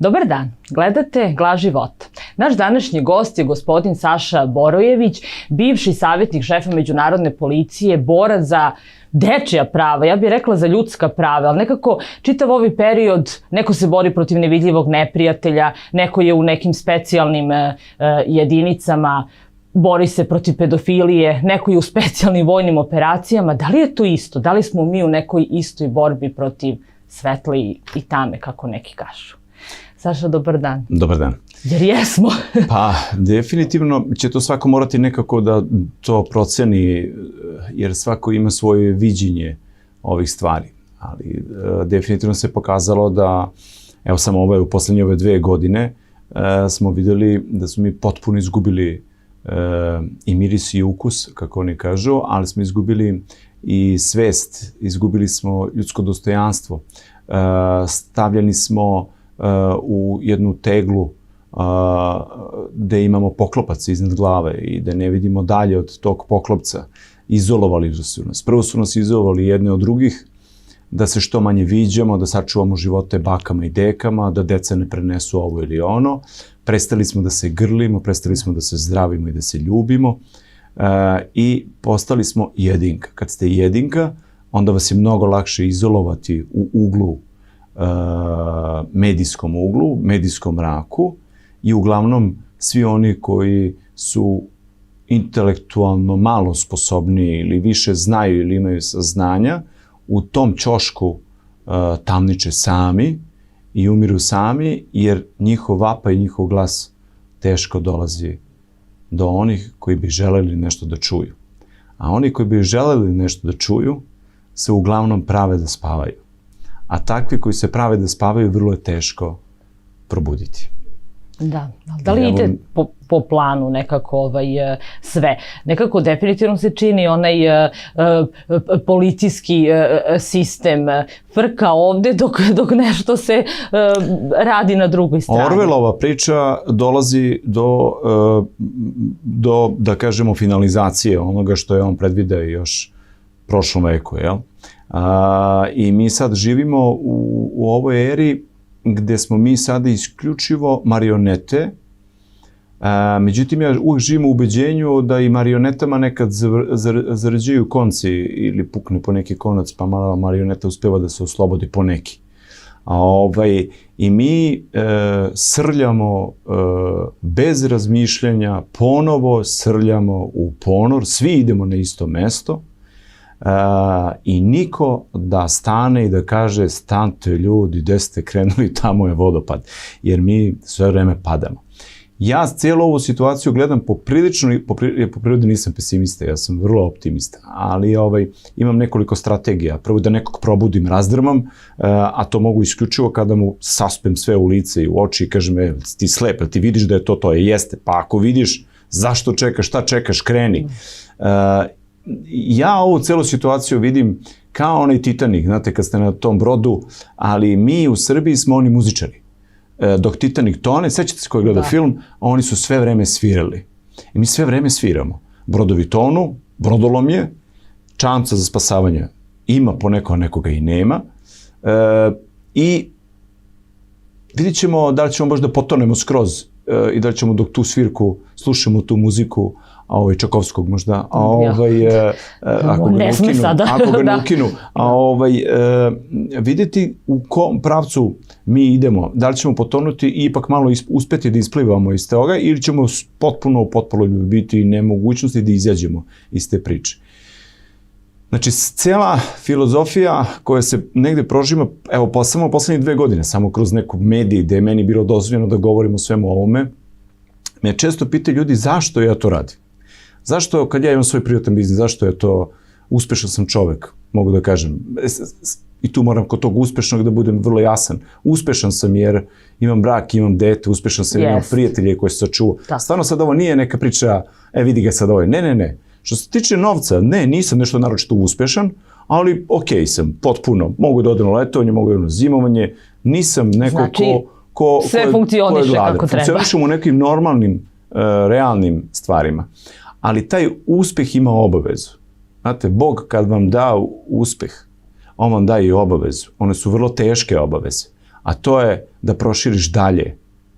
Dobar dan, gledate Glas života. Naš današnji gost je gospodin Saša Borojević, bivši savjetnik šefa međunarodne policije, borac za dečija prava, ja bih rekla za ljudska prava, ali nekako čitav ovaj period neko se bori protiv nevidljivog neprijatelja, neko je u nekim specijalnim jedinicama, bori se protiv pedofilije, neko je u specijalnim vojnim operacijama. Da li je to isto? Da li smo mi u nekoj istoj borbi protiv svetle i tame, kako neki kažu? Saša, dobar dan. Dobar dan. Jer jesmo. Pa, definitivno će to svako morati nekako da to proceni, jer svako ima svoje viđenje ovih stvari. Ali definitivno se pokazalo da, evo samo u poslednje ove 2 godine, smo videli da smo mi potpuno izgubili i miris i ukus, kako oni kažu, ali smo izgubili i svest, izgubili smo ljudsko dostojanstvo, stavljeni smo u jednu teglu gde imamo poklopac iznad glave i da ne vidimo dalje od tog poklopca. Izolovali su nas. Prvo su nas izolovali jedne od drugih, da se što manje viđamo, da sačuvamo živote bakama i dekama, da deca ne prenesu ovo ili ono. Prestali smo da se grlimo, prestali smo da se zdravimo i da se ljubimo i postali smo jedinka. Kad ste jedinka, onda vas je mnogo lakše izolovati u uglu, medijskom uglu, medijskom mraku i uglavnom svi oni koji su intelektualno malo sposobni ili više znaju ili imaju saznanja, u tom ćošku tamniče sami i umiru sami, jer njihov vapaj i njihov glas teško dolazi do onih koji bi želeli nešto da čuju. A oni koji bi želeli nešto da čuju se uglavnom prave da spavaju. A takvi koji se prave da spavaju vrlo je teško probuditi. Da li ide po planu nekako sve? Nekako definitivno se čini onaj policijski sistem frka ovde dok nešto se radi na drugoj strani. Orwellova priča dolazi do da kažemo, finalizacije onoga što je on predvideo još prošlom veku, jel? I mi sad živimo u ovoj eri gde smo mi sada isključivo marionete. Međutim, ja uvijek živim u ubeđenju da i marionetama nekad zarađuju konci ili pukne po neki konac, pa mala marioneta uspeva da se oslobodi po neki. I mi srljamo bez razmišljanja, ponovo srljamo u ponor, svi idemo na isto mesto, i niko da stane i da kaže stante ljudi, gde ste krenuli, tamo je vodopad, jer mi sve vreme padamo. Ja cijelu ovu situaciju gledam poprilično, po prirodi nisam pesimista, ja sam vrlo optimista, ali imam nekoliko strategija. Prvo da nekog probudim, razdrmam, a to mogu isključivo kada mu saspem sve u lice i u oči i kažem, ti slep, ti vidiš da je to, jeste, pa ako vidiš, zašto čekaš, šta čekaš, kreni. Ja ovu celu situaciju vidim kao onaj Titanik, znate, kad ste na tom brodu, ali mi u Srbiji smo oni muzičari. Dok Titanik tone, sećate se koji gleda film, oni su sve vreme svirali. I mi sve vreme sviramo. Brodovi tonu, brodolom je, čamca za spasavanje ima poneko, nekoga i nema. I vidit ćemo da li ćemo možda potonemo skroz i da li ćemo dok tu svirku slušamo tu muziku Čakovskog možda, ako ga ne ukinu, vidjeti u kom pravcu mi idemo, da li ćemo potonuti i ipak malo uspeti da isplivamo iz toga ili ćemo potpuno biti nemogućnosti da izađemo iz te priče. Znači, cijela filozofija koja se negde prožima, evo, samo poslednje 2 godine, samo kroz neku mediju gde je meni bilo dozvoljeno da govorim o svemu ovome, me često pitaju ljudi zašto ja to radim. Zašto, kad ja imam svoj privatan biznis, zašto je to, uspešan sam čovek, mogu da kažem. I tu moram kod tog uspešnog da budem vrlo jasan. Uspešan sam jer imam brak, imam dete, uspešan sam, imam prijatelje koje se sačuva. Stvarno sad ovo nije neka priča, vidi ga sad ovo. Ne. Što se tiče novca, nisam nešto naročito uspešan, ali okej sam, potpuno. Mogu da odem na letovanje, mogu da odem na zimovanje, nisam neko ko sve funkcioniše kako treba. Funkcionišem u nekim normalnim, realnim stvarima. Ali taj uspeh ima obavezu. Znate, Bog kad vam da uspeh, on vam daje i obavezu. One su vrlo teške obaveze, a to je da proširiš dalje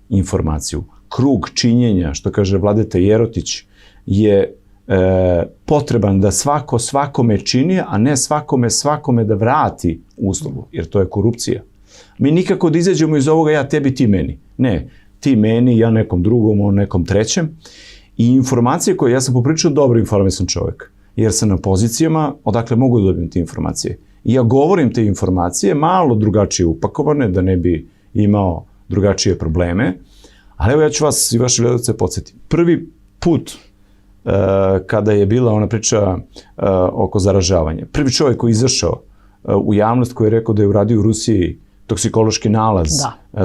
informaciju. Krug činjenja, što kaže Vladeta Jerotić, je potreban da svako svakome čini, a ne svakome da vrati uslugu, jer to je korupcija. Mi nikako da izađemo iz ovoga ja tebi, ti meni. Ne, ti meni, ja nekom drugom, on nekom trećem. I informacije koje, ja sam popričao dobro informisan čovjek, jer sam na pozicijama odakle mogu da dobijem te informacije. I ja govorim te informacije malo drugačije upakovane, da ne bi imao drugačije probleme, ali evo ja ću vas i vaše gledalce podsjetiti. Prvi put kada je bila ona priča oko zaražavanja, prvi čovjek koji je izašao u javnost koji je rekao da je uradio u Rusiji toksikološki nalaz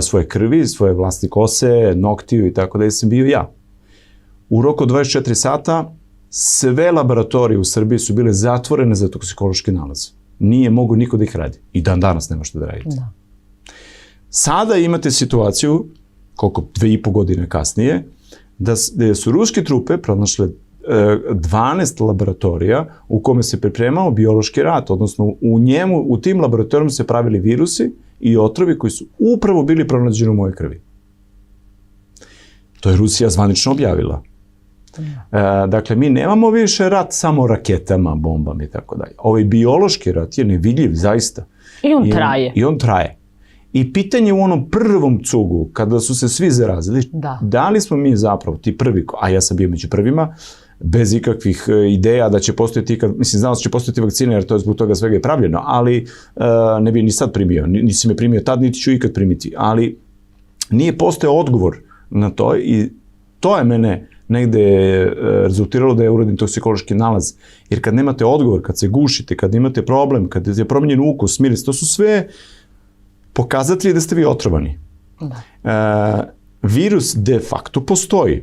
svoje krvi, svoje vlastne kose, noktiju i tako da sam bio ja. U roku od 24 sata sve laboratorije u Srbiji su bile zatvorene za toksikološki nalaz. Nije mogo niko da ih radi. I dan danas nema što da radite. Da. Sada imate situaciju, koliko 2,5 godine kasnije, da su ruske trupe pronašle 12 laboratorija u kome se pripremao biološki rat, odnosno u tim laboratorijama se pravili virusi i otrovi koji su upravo bili pronađeni u mojoj krvi. To je Rusija zvanično objavila. Dakle, mi nemamo više rat samo raketama, bombama i tako dalje. Ovaj biološki rat je nevidljiv, zaista. I on traje. I on traje. I pitanje u onom prvom cugu, kada su se svi zarazili, da li smo mi zapravo ti prvi, a ja sam bio među prvima, bez ikakvih ideja da će postojati, mislim, znao da će postojati vakcine, jer to je zbog toga svega je pravljeno, ali ne bi ni sad primio, nisi me primio tad, niti ću ikad primiti, ali nije postojao odgovor na to i to je mene negde rezultiralo da je uradim toksikološki nalaz, jer kad nemate odgovor, kad se gušite, kad imate problem, kad je promenjen ukus, miris, to su sve pokazatelji da ste vi otrovani. Virus de facto postoji.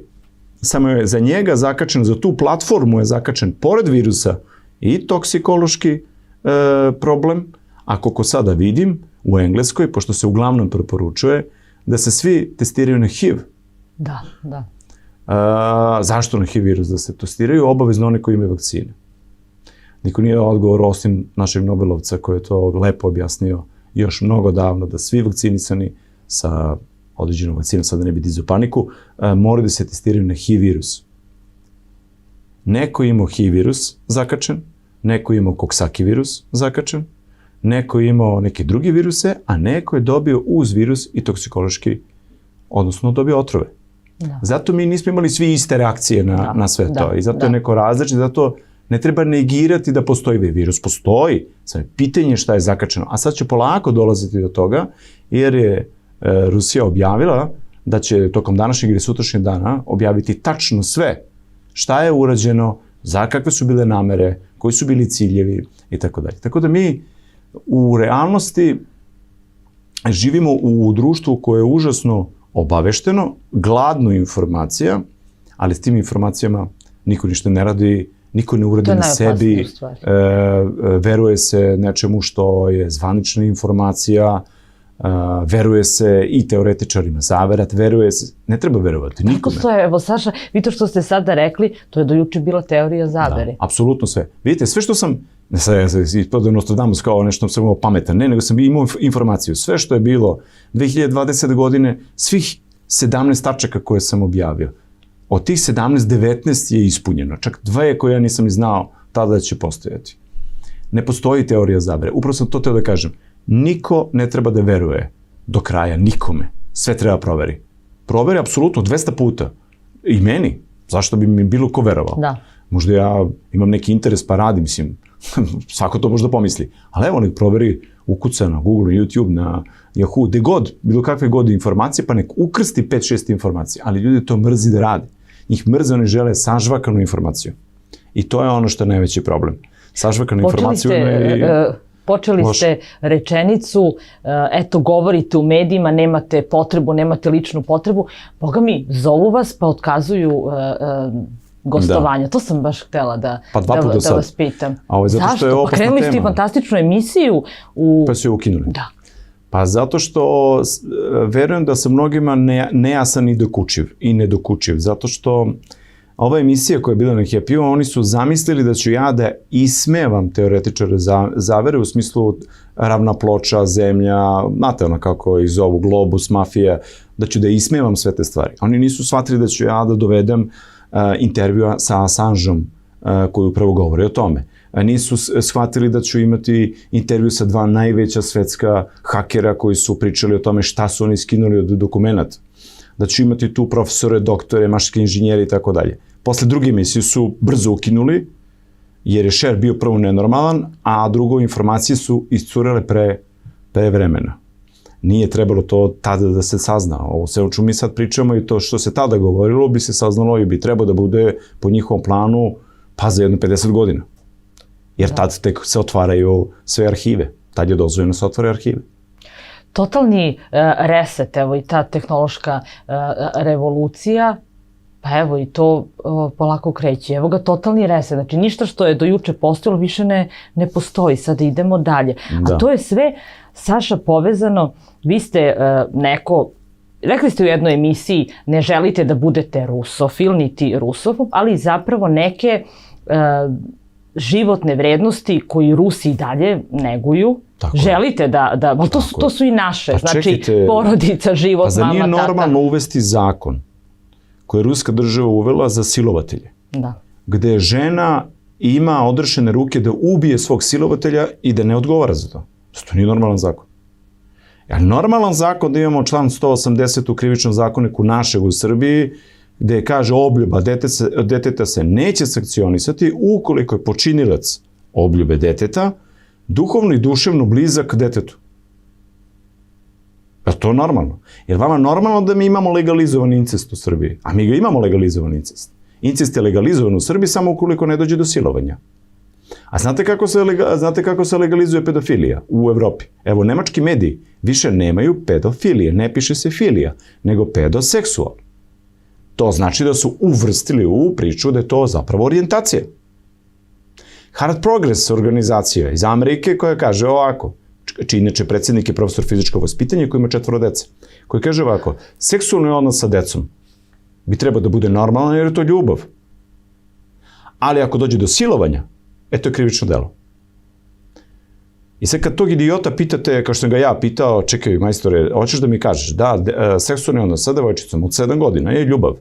Samo je za njega zakačen, za tu platformu je zakačen, pored virusa, i toksikološki problem, a koliko sada vidim, u Engleskoj, pošto se uglavnom preporučuje, da se svi testiraju na HIV. Da, da. Zašto na HIV virus da se testiraju? Obavezno one koji imaju vakcine. Niko nije odgovor osim našeg Nobelovca koji je to lepo objasnio još mnogo davno, da svi vakcinisani sa određenom vakcinom, sada ne bi dizao paniku, moraju da se testiraju na HIV virus. Neko je imao HIV virus zakačen, neko je imao Coxsackie virus zakačen, neko je imao neke druge viruse, a neko je dobio uz virus i toksikološki, odnosno dobio otrove. Zato mi nismo imali svi iste reakcije na sve to. I zato je neko različit, zato ne treba negirati da postoji virus. Postoji, samo je pitanje šta je zakačeno. A sad će polako dolaziti do toga, jer je Rusija objavila da će tokom današnjeg ili sutrašnjeg dana objaviti tačno sve šta je urađeno, za kakve su bile namere, koji su bili ciljevi i tako dalje. Tako da mi u realnosti živimo u društvu koje je užasno obavešteno, gladno informacija, ali s tim informacijama niko ništa ne radi, niko ne uradi na sebi, veruje se nečemu što je zvanična informacija, veruje se i teoretičarima zaverat, veruje se, ne treba verovati nikome. Tako to je, evo Saša, vi to što ste sada rekli, to je do juče bila teorija zavere. Da, apsolutno sve. Vidite, sve što sam, ne sad ispada Nostradamus kao nešto sam imao pametan, ne, nego sam imao informaciju. Sve što je bilo 2020. godine, svih 17 tačaka koje sam objavio, od tih 17, 19 je ispunjeno. Čak 2 koje ja nisam ni znao tada će postojati. Ne postoji teorija zavere. Upravo sam to teo da kažem. Niko ne treba da veruje do kraja, nikome. Sve treba proveri. Proveri apsolutno 200 puta. I meni. Zašto bi mi bilo ko verovao? Da. Možda ja imam neki interes pa radim, mislim, svako to možda pomisli. Ali evo, nek proveri, ukuca na Google, YouTube, na Yahoo, gde god, bilo kakve god informacije, pa nek ukrsti 5-6 informacija. Ali ljudi to mrzi da radi. Njih mrze, oni žele sažvakanu informaciju. I to je ono što je najveći problem. Sažvakanu informaciju Počeli ste rečenicu, eto, govorite u medijima, nemate potrebu, nemate ličnu potrebu. Boga mi, zovu vas pa otkazuju gostovanja. To sam baš htela da vas pitam. Zašto? Pa krenuli ste i fantastičnu emisiju. Pa su je ukinuli. Da. Pa zato što verujem da sam mnogima nejasan i dokučiv i nedokučiv. Zato što ova emisija koja je bila na Happy-u, oni su zamislili da ću ja da ismevam teoretičare zavere u smislu ravna ploča, zemlja, znate ono kako ih zovu, globus, mafija, da ću da ismevam sve te stvari. Oni nisu shvatili da ću ja da dovedem intervjua sa Assangeom koji upravo govori o tome. Nisu shvatili da ću imati intervju sa 2 najveća svetska hakera koji su pričali o tome šta su oni skinuli od dokumenata. Da ću imati tu profesore, doktore, mašinske inženjere i tako dalje. Posle druge emisije su brzo ukinuli, jer je share bio prvo nenormalan, a drugo informacije su iscurele pre vremena. Nije trebalo to tada da se sazna. Ovo sve o čemu mi sad pričamo i to što se tada govorilo bi se saznalo i bi trebalo da bude po njihovom planu pa za jedno 50 godina. Jer tad tek se otvaraju sve arhive. Tad je dozvoljeno se otvaraju arhive. Totalni reset, evo i ta tehnološka revolucija, pa evo i to polako kreće. Evo ga totalni reset, znači ništa što je do juče postojalo više ne postoji, sada idemo dalje. A to je sve, Saša, povezano, vi ste neko, rekli ste u jednoj emisiji, ne želite da budete rusofil, niti rusofob, ali zapravo neke životne vrednosti koji Rusi i dalje neguju, želite da to su i naše, znači porodica, život, mama, tata. Pa za nije normalno uvesti zakon koji je ruska država uvela za silovatelje, gde žena ima odrešene ruke da ubije svog silovatelja i da ne odgovara za to. To nije normalan zakon. Normalan zakon da imamo član 180 u krivičnom zakoniku našeg u Srbiji, gde kaže obljuba deteta se neće sankcionisati ukoliko je počinilac obljube deteta duhovno i duševno blizak detetu. Je to normalno? Je vama normalno da mi imamo legalizovan incest u Srbiji? A mi ga imamo legalizovan incest. Incest je legalizovan u Srbiji samo ukoliko ne dođe do silovanja. A znate kako se legalizuje pedofilija u Evropi? Evo, nemački mediji više nemaju pedofilije, ne piše se filija, nego pedoseksual. To znači da su uvrstili u priču da je to zapravo orijentacija. Hard Progress organizacija iz Amerike koja kaže ovako, čiji inače predsjednik je profesor fizičkog vaspitanja koji ima 4 dece, koji kaže ovako, seksualni odnos sa decom bi trebao da bude normalan jer je to ljubav. Ali ako dođe do silovanja, to je krivično delo. I sad kad tog idiota pitate, kao što sam ga ja pitao, čekaj majstore, hoćeš da mi kažeš, da, seksualni odnos sa devojčicom od 7 godina je ljubav.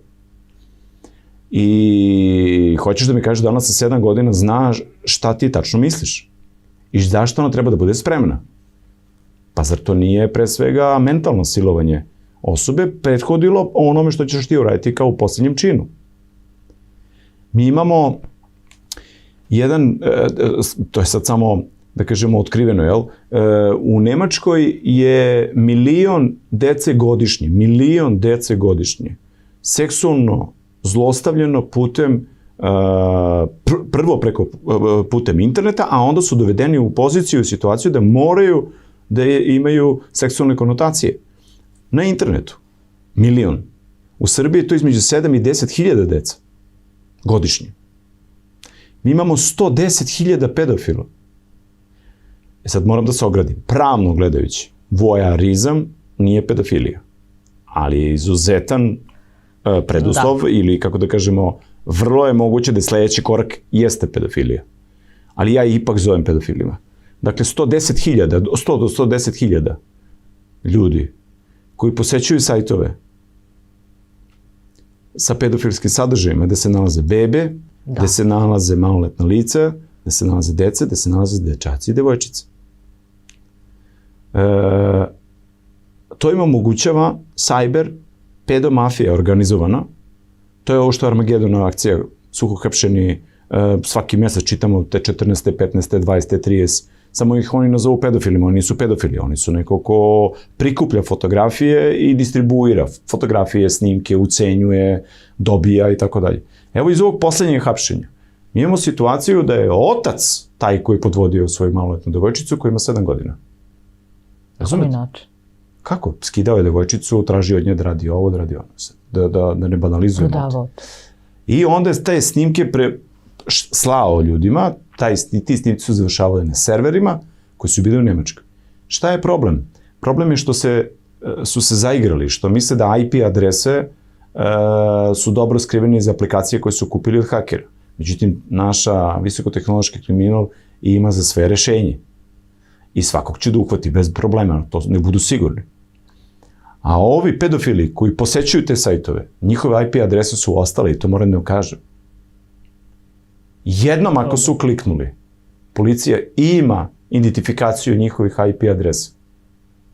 I hoćeš da mi kažeš da ona sa 7 godina zna šta ti tačno misliš. I zašto ona treba da bude spremna. Pa zar to nije pre svega mentalno silovanje osobe prethodilo onome što ćeš ti uraditi kao u posljednjem činu. Mi imamo jedan, to je sad samo da kažemo otkriveno, jel? U Nemačkoj je 1 milion dece godišnje seksualno zlostavljeno putem, prvo putem interneta, a onda su dovedeni u poziciju i situaciju da moraju da imaju seksualne konotacije. Na internetu. 1 milion. U Srbiji je to između 7 i 10 hiljada deca. Godišnje. Mi imamo 110.000 pedofila. Sad moram da se ogradim. Pravno gledajući, voajerizam nije pedofilija. Ali je izuzetan preduslov ili, kako da kažemo, vrlo je moguće da sledeći korak jeste pedofilija. Ali ja ipak zovem pedofilima. Dakle, 100 do 110.000 ljudi koji posećuju sajtove sa pedofilskim sadržajima, gde se nalaze bebe, gde se nalaze maloletna lica, gde se nalaze deca, gde se nalaze dečaci i devojčice. To im omogućava cyber pedomafija organizovana. To je ovo što je Armagedonova akcija, suhohapšeni, svaki mesec čitamo te 14. 15. 20. 30. Samo ih oni nazovu pedofilima, oni nisu pedofili, oni su neko ko prikuplja fotografije i distribuira fotografije, snimke, ucenjuje, dobija i tako dalje. Evo iz ovog poslednjeg hapšenja. Mi imamo situaciju da je otac taj koji podvodio svoju maloletnu devojčicu koja ima 7 godina. Razumete? Kako? Skidao je devojčicu, tražio od nje da radi ovo, da radi ono. Da ne banalizujemo. I onda je te snimke slao ljudima, ti snimci su završavali na serverima koji su bili u Nemačkoj. Šta je problem? Problem je što su se zaigrali, što misle da IP adrese su dobro skriveni iz aplikacije koje su kupili od hakera. Međutim, naša visokotehnološki kriminal ima za sve rešenje. I svakog će da uhvati bez problema, to ne budu sigurni. A ovi pedofili koji posećuju te sajtove, njihove IP adrese su ostale i to moram da vam kažem. Jednom ako su kliknuli, policija ima identifikaciju njihovih IP adresa.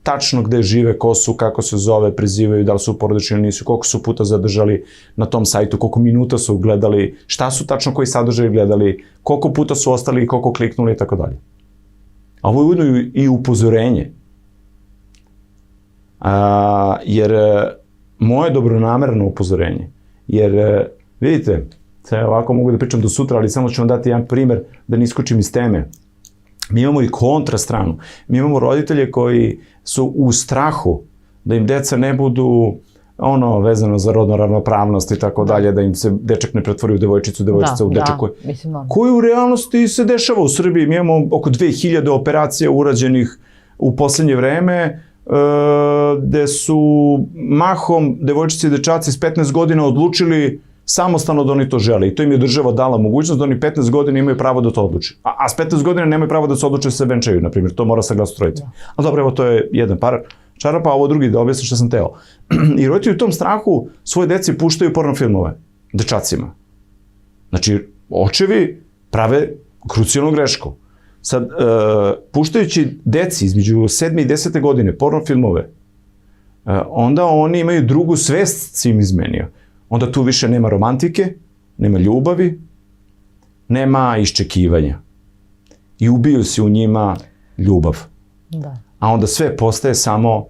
Tačno gde žive, ko su, kako se zove, prezivaju, da li su porodični ili nisu, koliko su puta zadržali na tom sajtu, koliko minuta su gledali, šta su tačno koji sadržaj gledali, koliko puta su ostali i koliko kliknuli i tako dalje. A ovo je ujedno i upozorenje. Jer moje dobronamerno upozorenje. Jer, vidite, ovako mogu da pričam do sutra, ali samo ću vam dati jedan primer da ne iskočim iz teme. Mi imamo i kontra stranu. Mi imamo roditelje koji su u strahu da im deca ne budu vezano za rodnu ravnopravnost i tako dalje, da im se dečak ne pretvori u devojčicu, devojčica u dečak koji u realnosti se dešava u Srbiji. Mi imamo oko 2000 operacija urađenih u poslednje vreme, gde su mahom devojčice i dečaci s 15 godina odlučili samostalno da oni to žele i to im je država dala mogućnost da oni 15 godina imaju pravo da to odluči. A s 15 godina nemaju pravo da se odluče da se venčaju, na primjer, to mora saglasnost roditelja. Ali dobro, evo, to je jedan par čarapa, a ovo drugi da objasnim što sam teo. I roditelji u tom strahu svoje deci puštaju porno filmove, dečacima. Znači, očevi prave krucijalnu grešku. Sad, puštajući deci između 7. i 10. godine porno filmove, onda oni imaju drugu svest s im izmenio. Onda tu više nema romantike, nema ljubavi, nema iščekivanja. I ubiju se u njima ljubav. Da. A onda sve postaje samo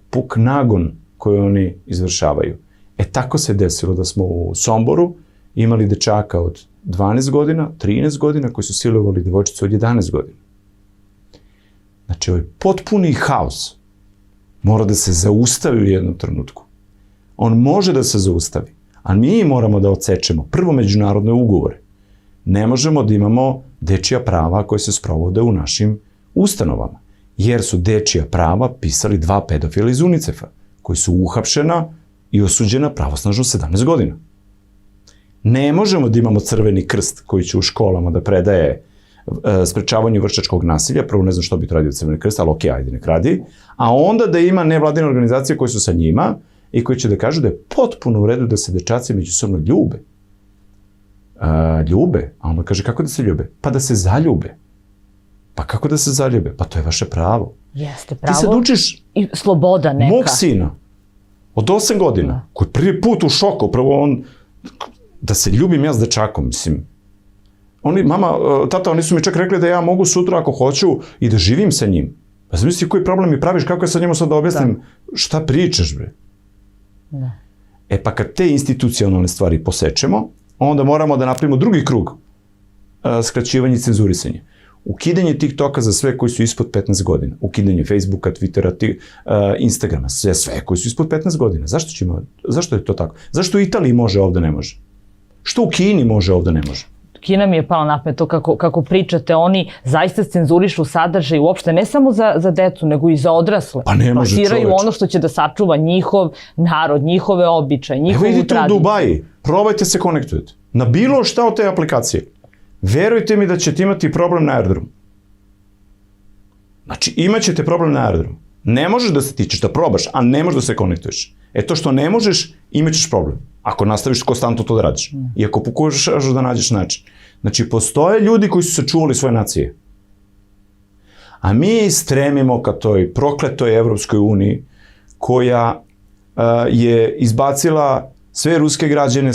puk nagon koji oni izvršavaju. Tako se desilo da smo u Somboru imali dečaka od 12 godina, 13 godina koji su silovali devojčicu od 11 godina. Znači, ovaj potpuni haos mora da se zaustavi u jednom trenutku. On može da se zaustavi, a mi moramo da odsečemo prvo međunarodne ugovore. Ne možemo da imamo dečija prava koje se sprovode u našim ustanovama, jer su dečija prava pisali 2 pedofila iz UNICEF-a, koji su uhapšena i osuđena pravosnažno 17 godina. Ne možemo da imamo Crveni krst koji će u školama da predaje sprečavanju vršnjačkog nasilja, prvo ne znam što bi to radio Crveni krst, ali okej, ajde nek radi, a onda da ima nevladine organizacije koje su sa njima i koji će da kažu da je potpuno u redu da se dečaci međusobno ljube. Ljube? A onda kaže, kako da se ljube? Pa da se zaljube. Pa kako da se zaljube? Pa to je vaše pravo. Jeste pravo. Ti sad učiš i sloboda neka. Mog sina od 8 godina, koji prvi put u šoku, prvo on, da se ljubim ja s dečakom, mislim. Mama, tata, oni su mi čak rekli da ja mogu sutra ako hoću i da živim sa njim. Pa zamisli koji problem mi praviš, kako ja sad njemu sad da objasnim šta pričaš, bre? Da. Pa kad te institucionalne stvari posečemo, onda moramo da napravimo drugi krug skraćivanja i cenzurisanja. Ukidanje TikToka za sve koji su ispod 15 godina. Ukidanje Facebooka, Twittera, Instagrama, sve koji su ispod 15 godina. Zašto je to tako? Zašto u Italiji može, ovde ne može? Što u Kini može, ovde ne može? Kina mi je pala na pamet to kako pričate, oni zaista cenzurišu sadržaj uopšte, ne samo za decu, nego i za odrasle. Pa ne može čoveč. Plasiraju ono što će da sačuva njihov narod, njihove običaje, njihovu tradiciju. Evo idite u Dubaji, probajte se konektujete. Na bilo šta od te aplikacije. Verujte mi da ćete imati problem na aerodromu. Znači, imat ćete problem na aerodromu. Ne možeš da se tičeš, da probaš, a ne možeš da se konektuješ. To što ne možeš, imat ćeš problem. Ako nastaviš konstantno to da radiš. I ako pokušaš da nađeš način. Znači, postoje ljudi koji su sačuvali svoje nacije. A mi stremimo ka toj prokletoj Evropskoj uniji koja je izbacila sve ruske građane,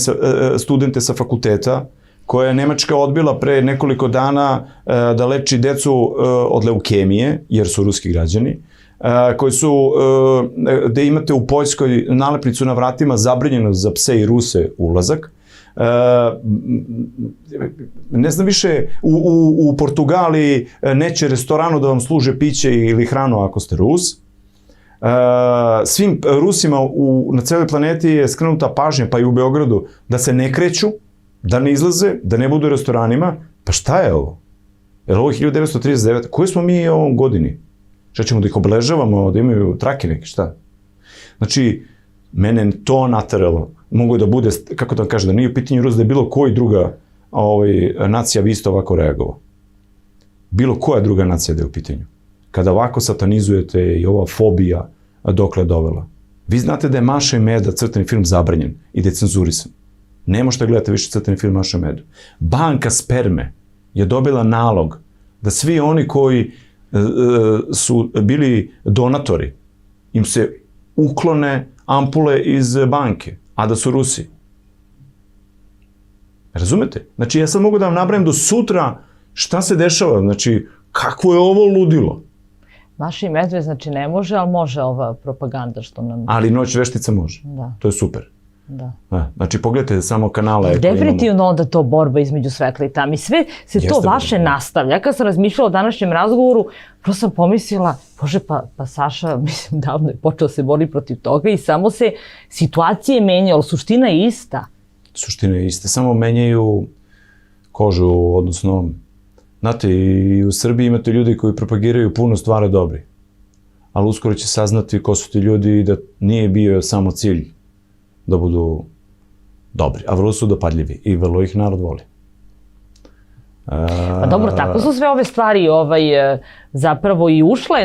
studente sa fakulteta, koja je Nemačka odbila pre nekoliko dana da leči decu od leukemije, jer su ruski građani, koji su, gde imate u Poljskoj nalepnicu na vratima zabranjeno za pse i Ruse ulazak. Ne znam više, u Portugaliji neće restoranu da vam služe piće ili hranu ako ste Rus. Svim Rusima na celoj planeti je skrenuta pažnja, pa i u Beogradu, da se ne kreću, da ne izlaze, da ne budu u restoranima. Pa šta je ovo? Je li ovo 1939? Koje smo mi u ovom godini? Šta ćemo da ih obeležavamo, da imaju trake neke, šta? Znači, Mene to nateralo. Mogu da bude, kako da vam kažem, da nije u pitanju Rus, da je bilo koji druga nacija bi isto ovako reagovao. Bilo koja druga nacija da je u pitanju. Kada ovako satanizujete i ova fobija dokle dovela. Vi znate da je Maša i Meda crtani film zabranjen i da je cenzurisan. Ne možete gledati više crtani film Maša i Medu. Banka sperme je dobila nalog da svi oni koji su bili donatori, im se uklone ampule iz banke, a da su Rusi. Razumete? Znači, ja sad mogu da vam nabrajam do sutra šta se dešava. Znači, kakvo je ovo ludilo? Maša i Medved, znači ne može, ali može ova propaganda što nam... Ali Noć veštica može. Da. To je super. Da. Znači, pogledajte samo kanale. Definitivno onda to borba između svetla i tami. Sve se to vaše nastavlja. Ja kad sam razmišljala o današnjem razgovoru, prosto sam pomislila, bože, pa Saša, mislim, davno je počeo se boriti protiv toga i samo se situacije menjaju, ali suština je ista. Suština je ista, samo menjaju kožu, odnosno, znate, i u Srbiji imate ljudi koji propagiraju puno stvari dobri, ali uskoro će saznati ko su ti ljudi i da nije bio samo cilj da budu dobri, a vrlo su dopadljivi i vrlo ih narod voli. Pa dobro, tako su sve ove stvari zapravo i ušle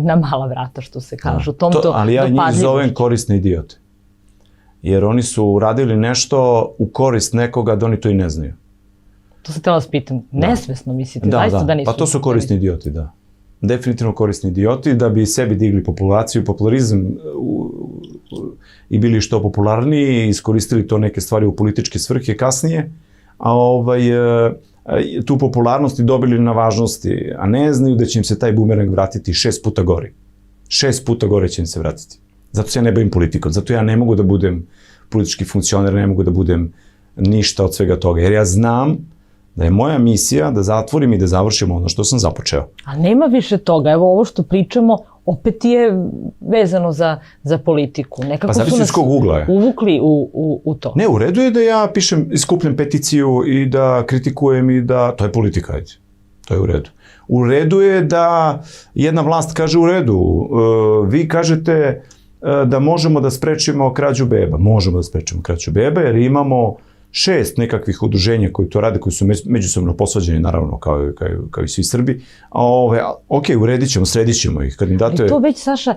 na mala vrata, što se kažu. Ali ja njih zovem korisne idiote. Jer oni su uradili nešto u korist nekoga da oni to i ne znaju. To se tela vas pitam, nesvesno mislite, zaista da nisu? Pa to su korisni idioti, da. Definitivno korisni idioti, da bi sebi digli populaciju, popularizam i bili što popularniji, iskoristili to neke stvari u političke svrhe kasnije, a tu popularnost i dobili na važnosti, a ne znaju da će im se taj bumerang vratiti 6 puta gori. 6 puta gore će im se vratiti. Zato se ja ne bavim politikom, zato ja ne mogu da budem politički funkcioner, ne mogu da budem ništa od svega toga, jer ja znam da je moja misija da zatvorim i da završim ono što sam započeo. A nema više toga, evo ovo što pričamo, opet je vezano za politiku. Nekako zavisi iz kog ugla je. Uvukli u to. Ne, u redu je da ja pišem i skupljam peticiju i da kritikujem i da... To je politika, ajde. To je u redu. U redu je da jedna vlast kaže u redu. Vi kažete da možemo da sprečimo krađu beba. Možemo da sprečimo krađu beba jer imamo 6 nekakvih udruženja koji to rade, koji su međusobno posvađani, naravno, kao i svi Srbi. Ok, uredit ćemo, sredit ćemo ih. Ali to već, Saša,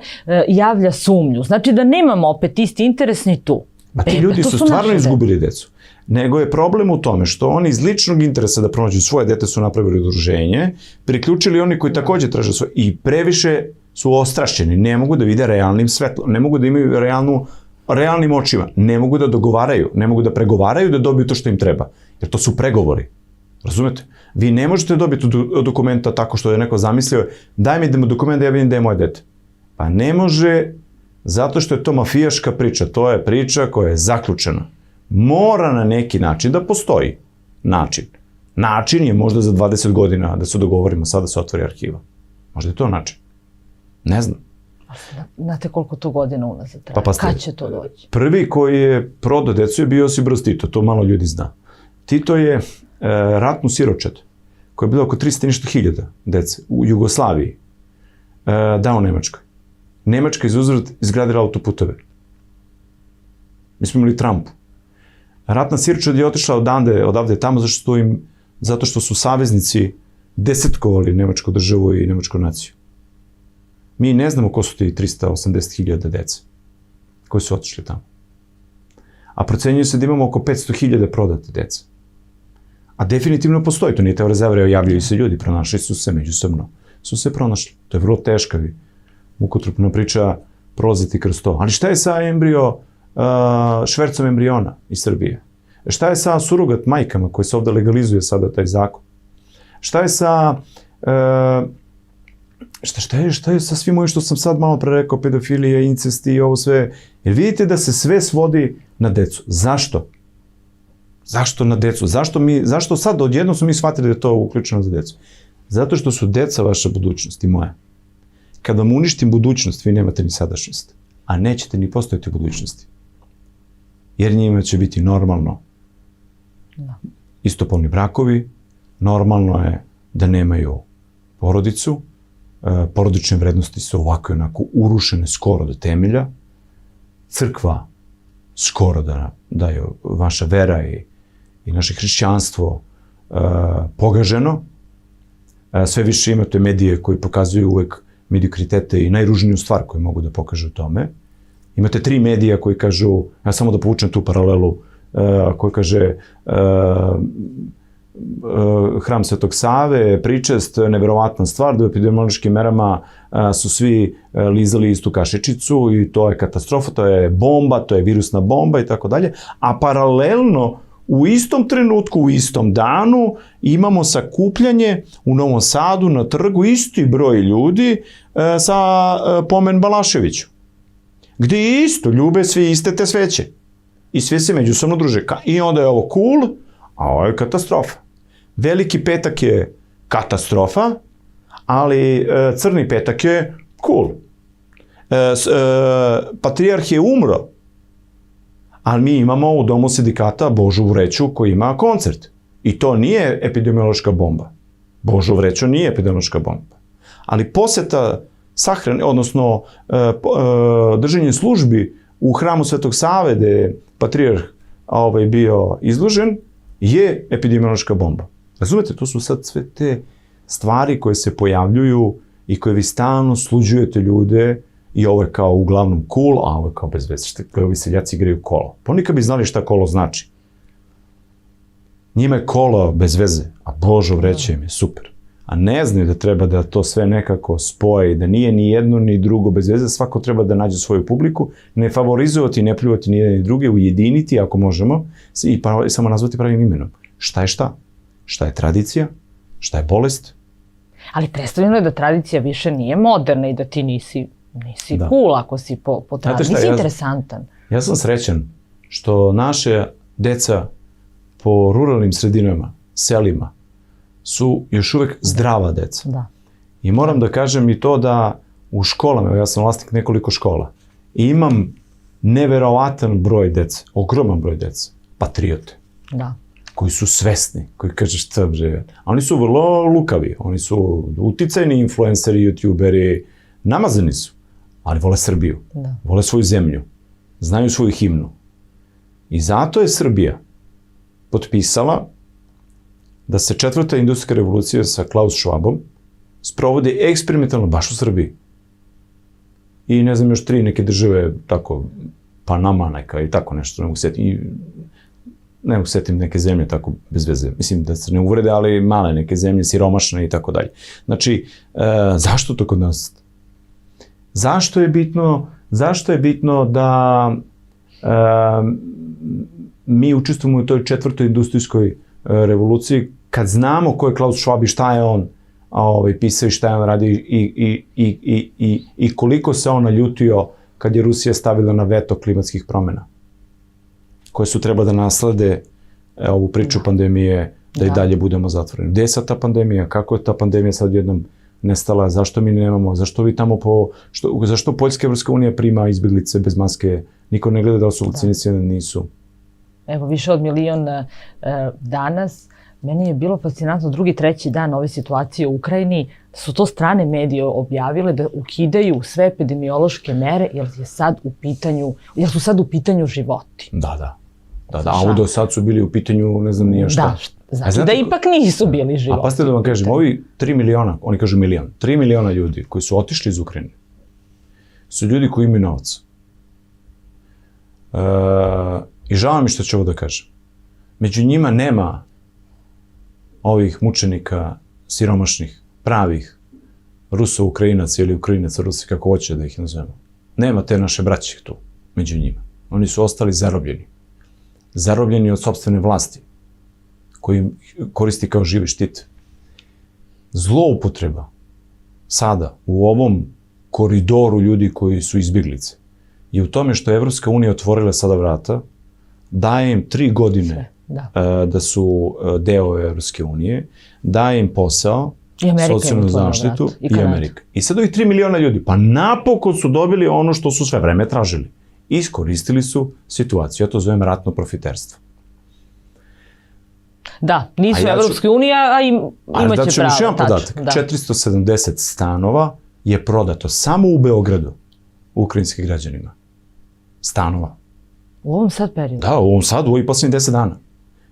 javlja sumnju. Znači da nemamo opet isti interes ni tu. A ti ljudi su stvarno izgubili decu. Nego je problem u tome što oni iz ličnog interesa da pronađu svoje dete su napravili udruženje, priključili oni koji takođe traže svoje i previše su ostrašćeni, ne mogu da vide realnim svetlom, ne mogu da imaju realnim očima, ne mogu da dogovaraju, ne mogu da pregovaraju da dobiju to što im treba, jer to su pregovori. Razumete? Vi ne možete dobiti dokumenta tako što je neko zamislio, daj mi dokument da ja vidim da je moje dete. Pa ne može, zato što je to mafijaška priča, to je priča koja je zaključena. Mora na neki način da postoji način. Način je možda za 20 godina da se dogovorimo sad da se otvori arhiva. Možda je to način. Ne znam. Znate koliko to godina unazad traje? Kad će to doći? Prvi koji je prodao decu je bio Josip Broz Tito, to malo ljudi zna. Tito je ratnu siročad, koja je bila oko 300 nešto hiljada dece u Jugoslaviji, dao Nemačkoj. Nemačka izgradila autoputeve. Mi smo imali trampu. Ratna siročad je otišla odavde tamo zato što su saveznici desetkovali nemačku državu i nemačku naciju. Mi ne znamo ko su ti 380.000 dece koji su otišli tamo. A procenjuje se da imamo oko 500.000 prodate dece. A definitivno postoji, to nije teorija, javljaju se ljudi, pronašli su se međusobno. Su se pronašli. To je vrlo teška mukotrpna priča prolaziti kroz to. Ali šta je sa švercom embriona iz Srbije? Šta je sa surogat majkama koji se ovde legalizuje sada taj zakon? Šta je sa... Šta je sa svim ovim što sam sad malo pre rekao, pedofilija, incest i ovo sve? Jer vidite da se sve svodi na decu. Zašto? Zašto na decu? Zašto sad odjednom smo mi shvatili da je to uključeno za decu? Zato što su deca vaša budućnost i moja. Kad vam uništim budućnost, vi nemate ni sadašnjost. A nećete ni postojati u budućnosti. Jer njima će biti normalno istopolni brakovi, normalno je da nemaju porodicu, porodične vrednosti su ovako i onako urušene skoro do temelja crkva skoro da je vaša vera i naše hrišćanstvo pogaženo. Sve više imate medije koji pokazuju uvek mediokritete i najružniju stvar koju mogu da pokažu tome. Imate 3 medija koji kažu, ja samo da povučem tu paralelu, koji kaže Hram Svetog Save, pričest, neverovatna stvar, da u epidemiološkim merama su svi lizali istu kašičicu i to je katastrofa, to je bomba, to je virusna bomba i tako dalje, a paralelno u istom trenutku, u istom danu imamo sakupljanje u Novom Sadu na trgu isti broj ljudi sa pomen Balaševiću, gde isto ljube svi iste te sveće i svi se međusobno druže. I onda je ovo cool, a ovo je katastrofa. Veliki petak je katastrofa, ali crni petak je cool. Patrijarh je umro, ali mi imamo u Domu sindikata Božu Vreću koji ima koncert. I to nije epidemiološka bomba. Božu Vreću nije epidemiološka bomba. Ali poseta sahrane, odnosno držanje službi u Hramu Svetog Save, gde je patrijarh bio izložen, je epidemiološka bomba. Razumete, to su sad sve te stvari koje se pojavljuju i koje vi stalno sluđujete ljude i ovo je kao uglavnom cool, a ovo je kao bez veze. Ovi seljaci igraju kolo. Pa oni kad bi znali šta kolo znači. Njima je kolo bez veze, a Božo Vreće im je super. A ne znaju da treba da to sve nekako spoje, da nije ni jedno ni drugo bez veze, svako treba da nađe svoju publiku, ne favorizovati, ne pljuvati ni jedan ni druge, ujediniti ako možemo i samo nazvati pravim imenom. Šta je šta? Šta je tradicija? Šta je bolest? Ali predstavljeno je da tradicija više nije moderna i da ti nisi cool ako si po tradiciji. Nisi interesantan. Ja sam srećan što naše deca po ruralnim sredinama, selima, su još uvek zdrava deca. Da. I moram da kažem i to da u školama, ja sam vlasnik nekoliko škola, i imam neverovatan broj dece, ogroman broj dece, patriote. Da. Koji su svesni, koji kaže šta bre. A oni su vrlo lukavi, oni su uticajni influenceri, youtuberi, namazani su, ali vole Srbiju, vole svoju zemlju, znaju svoju himnu. I zato je Srbija potpisala da se 4. industrijska revolucija sa Klaus Schwabom sprovodi eksperimentalno baš u Srbiji. I ne znam, još 3 neke države, tako, Panama neka i tako nešto, ne mogu setim neke zemlje tako bez veze. Mislim da se ne uvrede, ali male neke zemlje, siromašne i tako dalje. Znači, zašto to kod nas? Zašto je bitno da mi učestvujemo u toj 4. industrijskoj revoluciji, kad znamo ko je Klaus Schwab i šta je on pisao i šta je on radio i koliko se on naljutio kad je Rusija stavila na veto klimatskih promjena, koje su treba da naslede ovu priču pandemije, da i dalje budemo zatvoreni. Gde je sad ta pandemija? Kako je ta pandemija sad jednom nestala? Zašto mi nemamo? Zašto vi tamo zašto Poljska Evropska unija prima izbjeglice bez maske? Niko ne gleda da su vakcinisani, nisu. Evo, više od 1 milion danas. Meni je bilo fascinantno 2. 3. dan ove situacije u Ukrajini, da su to strane medije objavile da ukidaju sve epidemiološke mere jer su sad u pitanju životi. Da. A do sad su bili u pitanju ne znam nije šta. Da, znači da ipak nisu bili životi. A pasite da vam kažem, ovi 3 miliona, oni kažu milion, 3 miliona ljudi koji su otišli iz Ukrajine, su ljudi koji imaju novac. I žao mi što ću ovo da kažem. Među njima nema ovih mučenika siromašnih, pravih Ruso-Ukrajinaca ili Ukrajinaca-Rusi, kako hoće da ih nazovemo. Nema te naše braće tu, među njima. Oni su ostali zarobljeni. Zarobljeni od sopstvene vlasti, koji koristi kao živi štit. Zloupotreba sada u ovom koridoru ljudi koji su izbjeglice je u tome što je Evropska unija otvorila sada vrata, daje im 3 godine da su deo Evropske unije, daje im posao, socijalnu zaštitu i Amerika. I sad ovi 3 miliona ljudi, pa napokon su dobili ono što su sve vreme tražili. Iskoristili su situaciju, ja to zovem ratno profiterstvo. Da, nisu Evropske unije, a imaće pravo. Da ću još jedan podatak. 470 stanova je prodato samo u Beogradu ukrajinskim građanima. stanova. U ovom sad periodu? Da, u ovom sad, u ovih posljednjih 10 dana.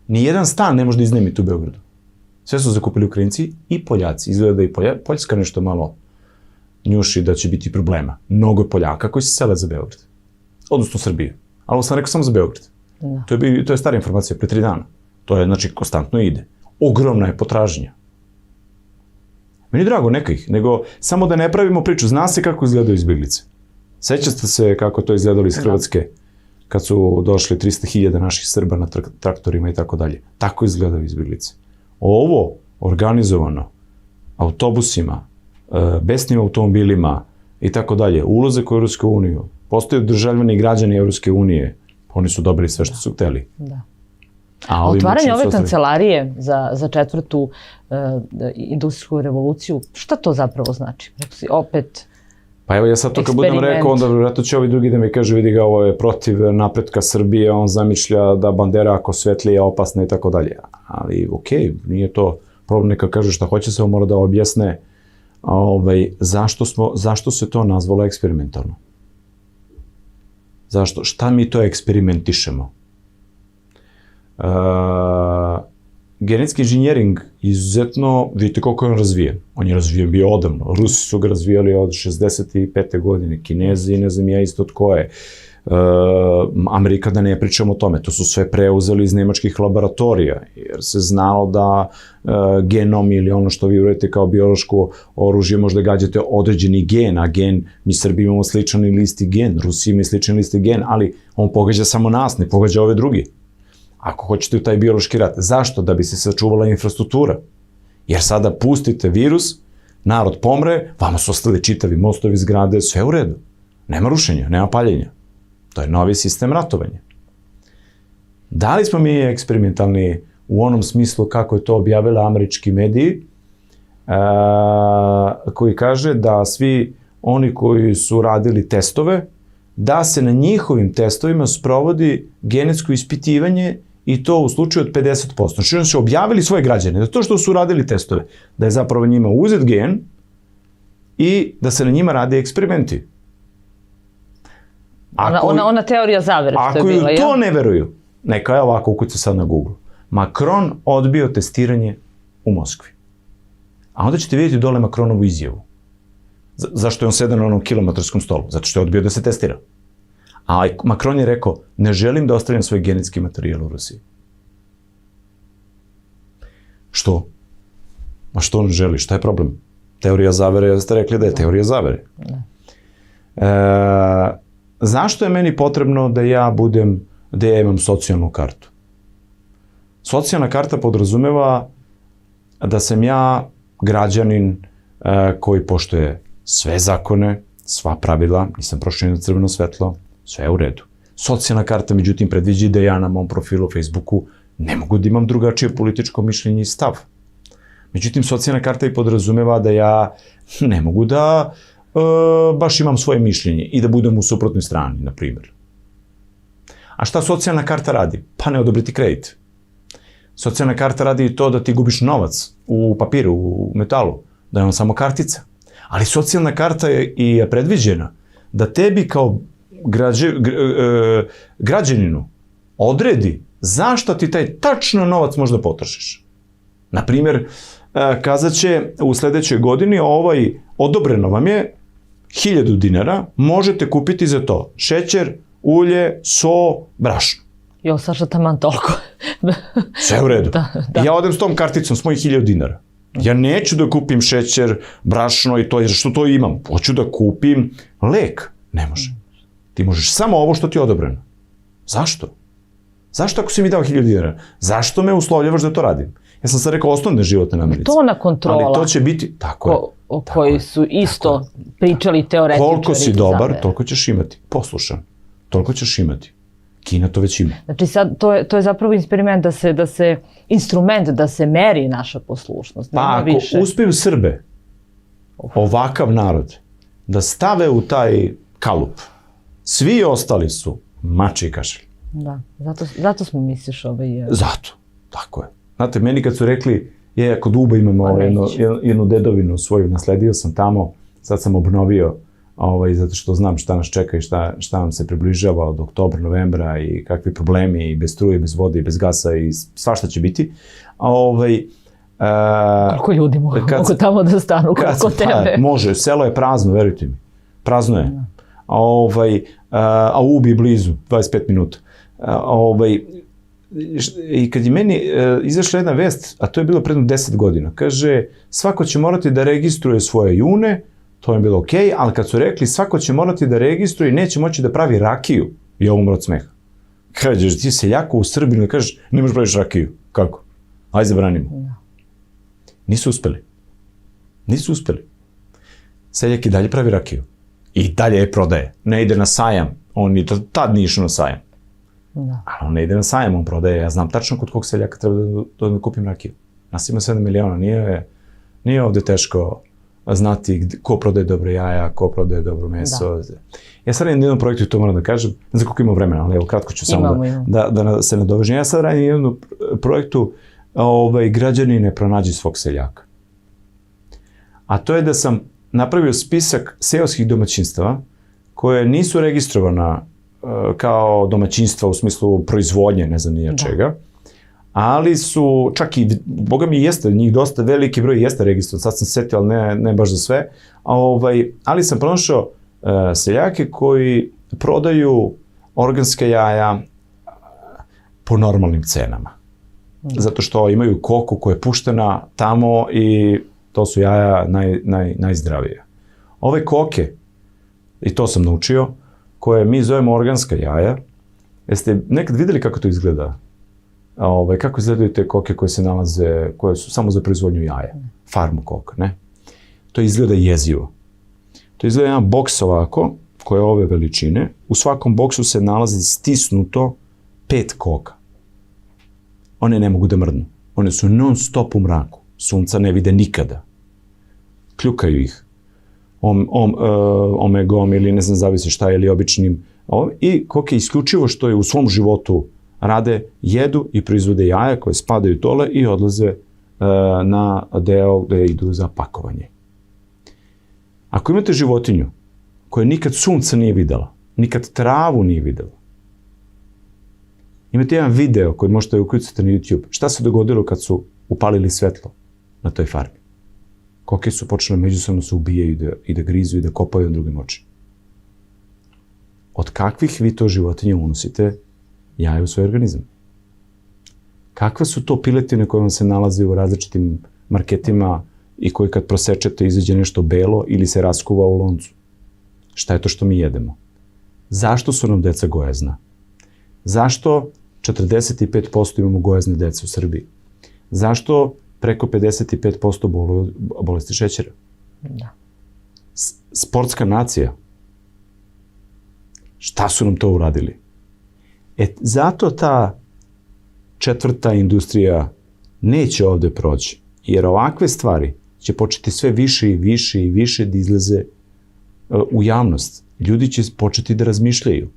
Nijedan stan ne može da iznajmiti u Beogradu. Sve su zakupili Ukrajinci i Poljaci. Izgleda da i Poljska nešto malo njuši da će biti problema. Mnogo je Poljaka koji se sele za Beograd. Odnosno Srbije. Ali ovo sam rekao samo za Beograd. Da. To je stara informacija, pre 3 dana. To je, znači, konstantno ide. Ogromna je potražnja. Meni je drago, neka ih, nego samo da ne pravimo priču. Zna se kako izgledaju izbjeglice. Sećate se kako to izgledalo iz Hrvatske kad su došli 300.000 naših Srba na traktorima i tako dalje. Tako izgledaju izbjeglice. Ovo organizovano autobusima, besnim automobilima i tako dalje, ulazak u Europsku uniju, postaju državljani i građani Europske unije, oni su dobili sve što su hteli. Da. Otvaranje ove kancelarije za 4. industrijsku revoluciju, šta to zapravo znači? Opet Pa evo ja sad to kad budem rekao, onda vjerojatno će ovi drugi da mi kažu, vidi ga, ovo je protiv napretka Srbije, on zamišlja da bandera ako svetlije je opasna i tako dalje. Ali okej, nije to problem, neka kaže šta hoće, se mora da objasne zašto se to nazvalo eksperimentalno. Zašto? Šta mi to eksperimentišemo? Genetski inženjering izuzetno, vidite koliko je on razvijen. On je razvijen bio odavno. Rusi su ga razvijali od 65. godine, Kinezi, ne znam ja isto tko je. Amerika, da ne pričamo o tome, to su sve preuzeli iz nemačkih laboratorija, jer se znalo da genom ili ono što vi uradite kao biološko oružje možda gađate određeni gen, a gen, mi Srbi imamo sličan ili isti gen, Rusi imaju sličan ili isti gen, ali on pogađa samo nas, ne pogađa ove drugi. Ako hoćete u taj biološki rat. Zašto? Da bi se sačuvala infrastruktura. Jer sada pustite virus, narod pomre, vama su ostali čitavi mostovi, zgrade, sve u redu. Nema rušenja, nema paljenja. To je novi sistem ratovanja. Da li smo mi eksperimentalni u onom smislu kako je to objavila američki mediji, koji kaže da svi oni koji su radili testove, da se na njihovim testovima sprovodi genetsko ispitivanje i to u slučaju od 50%. Znači oni su objavili svoje građane da to što su radili testove, da je zapravo njima uzet gen i da se na njima radi eksperimenti. Ona teorija zavere što je bila, Ako ju to ne veruju, neka je ovako ukuca sad na Google. Macron odbio testiranje u Moskvi. A onda ćete vidjeti dole Macronovu izjavu. Zašto je on sedao na onom kilometarskom stolu? Zato što je odbio da se testira. A Macron je rekao, ne želim da ostavljam svoj genetski materijal u Rusiji. Što? Ma što on želi? Šta je problem? Teorija zavere, ste rekli da je teorija zavere. Zašto je meni potrebno da ja imam socijalnu kartu? Socijalna karta podrazumeva da sam ja građanin koji poštuje sve zakone, sva pravila, nisam prošao na crveno svetlo, sve je u redu. Socijalna karta, međutim, predviđa da ja na mom profilu Facebooku ne mogu da imam drugačije političko mišljenje i stav. Međutim, socijalna karta i podrazumeva da ja ne mogu da baš imam svoje mišljenje i da budem u suprotnoj strani, na primjer. A šta socijalna karta radi? Pa ne odobriti kredit. Socijalna karta radi i to da ti gubiš novac u papiru, u metalu, da je on samo kartica. Ali socijalna karta je predviđena da tebi kao građaninu odredi zašto ti taj tačno novac možda potrošiš. Naprimjer, kazat će u sledećoj godini odobreno vam je 1000 dinara, možete kupiti za to šećer, ulje, so, brašno. Jo, Saša, taman toliko. Sve u redu. Ja odem s tom karticom, s mojih 1000 dinara. Ja neću da kupim šećer, brašno i to, jer što to imam? Hoću da kupim lek. Ne može. Ti možeš samo ovo što ti je odobreno. Zašto? Zašto ako si mi dao 1000 dinara? Zašto me uslovljavaš da to radim? Ja sam sad rekao osnovne životne namirnice. Tona kontrola. Ali to će biti, tako je. O koji su isto pričali teoretičari. Koliko si dobar, toliko ćeš imati. Poslušan, toliko ćeš imati. Kina to već ima. Znači sad, to je zapravo instrument da se meri naša poslušnost. Pa ako uspeju Srbe, ovakav narod, da stave u taj kalup, svi ostali su mači i kašalj. Da, zato smo misliš Zato, tako je. Znate, meni kad su rekli, kod Uba imamo jednu dedovinu svoju, nasledio sam tamo, sad sam obnovio zato što znam šta nas čeka i šta nam se približava od oktobra, novembra i kakvi problemi i bez struje, bez vode i bez gasa i svašta će biti. Koliko ljudi mogu tamo da stanu, koliko tebe? Može, selo je prazno, verujte mi. Prazno je. A Ubi je blizu, 25 minuta. I kad je meni izašla jedna vest, a to je bilo predno 10 godina, kaže, svako će morati da registruje svoje june, to je bilo okej, ali kad su rekli svako će morati da registruje i neće moći da pravi rakiju, je umro od smeha. Kažeš, ti seljako u Srbiji, kažeš, ne možeš praviš rakiju. Kako? Ajde zabranimo. Nisu uspeli. Seljak i dalje pravi rakiju. I dalje je prodaje. Ne ide na sajam. On ni tad nije išao na sajam. Ali on ne ide na sajam, on prodaje. Ja znam tačno kod kog seljaka treba da kupim rakiju. Nas ima 7 miliona. Nije ovde teško znati ko prodaje dobro jaja, ko prodaje dobro meso. Ja sad radim jednom projektu, i to moram da kažem, ne znam koliko ima vremena, ali evo kratko ću samo da se nadovežem. Ja sad radim jednom projektu građani ne pronađi svog seljaka. A to je da sam napravio spisak seoskih domaćinstava koje nisu registrovana kao domaćinstva u smislu proizvodnje, ne znam nije čega, ali su, čak i, boga mi jeste, njih dosta veliki broj jeste registrovan, sad sam setio, ali ne baš za sve, ali sam pronašao seljake koji prodaju organske jaja po normalnim cenama. Zato što imaju koku koja je puštena tamo i to su jaja najzdravije. Ove koke, i to sam naučio, koje mi zovemo organska jaja, jeste nekad videli kako to izgleda? Kako izgledaju te koke koje se nalaze, koje su samo za proizvodnju jaja? Farmu koka, ne? To izgleda jezivo. To izgleda jedan boks ovako, koje je ove veličine. U svakom boksu se nalazi stisnuto 5 koka. One ne mogu da mrdnu. One su non stop u mraku. Sunca ne vide nikada. Kljukaju ih. Omegom ili ne znam zavisi šta je, ili običnim. I koke isključivo što je u svom životu rade, jedu i proizvode jaja koje spadaju dole i odlaze na deo gde idu za pakovanje. Ako imate životinju koja nikad sunca nije videla, nikad travu nije videla, imate jedan video koji možete ukucati na YouTube. Šta se dogodilo kad su upalili svetlo na toj farmi? Koke su počele međusobno se ubijaju i da grizu i da kopaju na drugim očima. Od kakvih vi to životinje unosite jaje u svoj organizam? Kakve su to piletine koje vam se nalaze u različitim marketima i koji kad prosečete izađe nešto belo ili se raskuva u loncu? Šta je to što mi jedemo? Zašto su nam deca gojazna? Zašto 45% imamo gojazne dece u Srbiji? Zašto preko 55% boluju bolesti šećera? Sportska nacija. Šta su nam to uradili? Zato ta četvrta industrija neće ovde proći, jer ovakve stvari će početi sve više i više i više da izlaze u javnost. Ljudi će početi da razmišljaju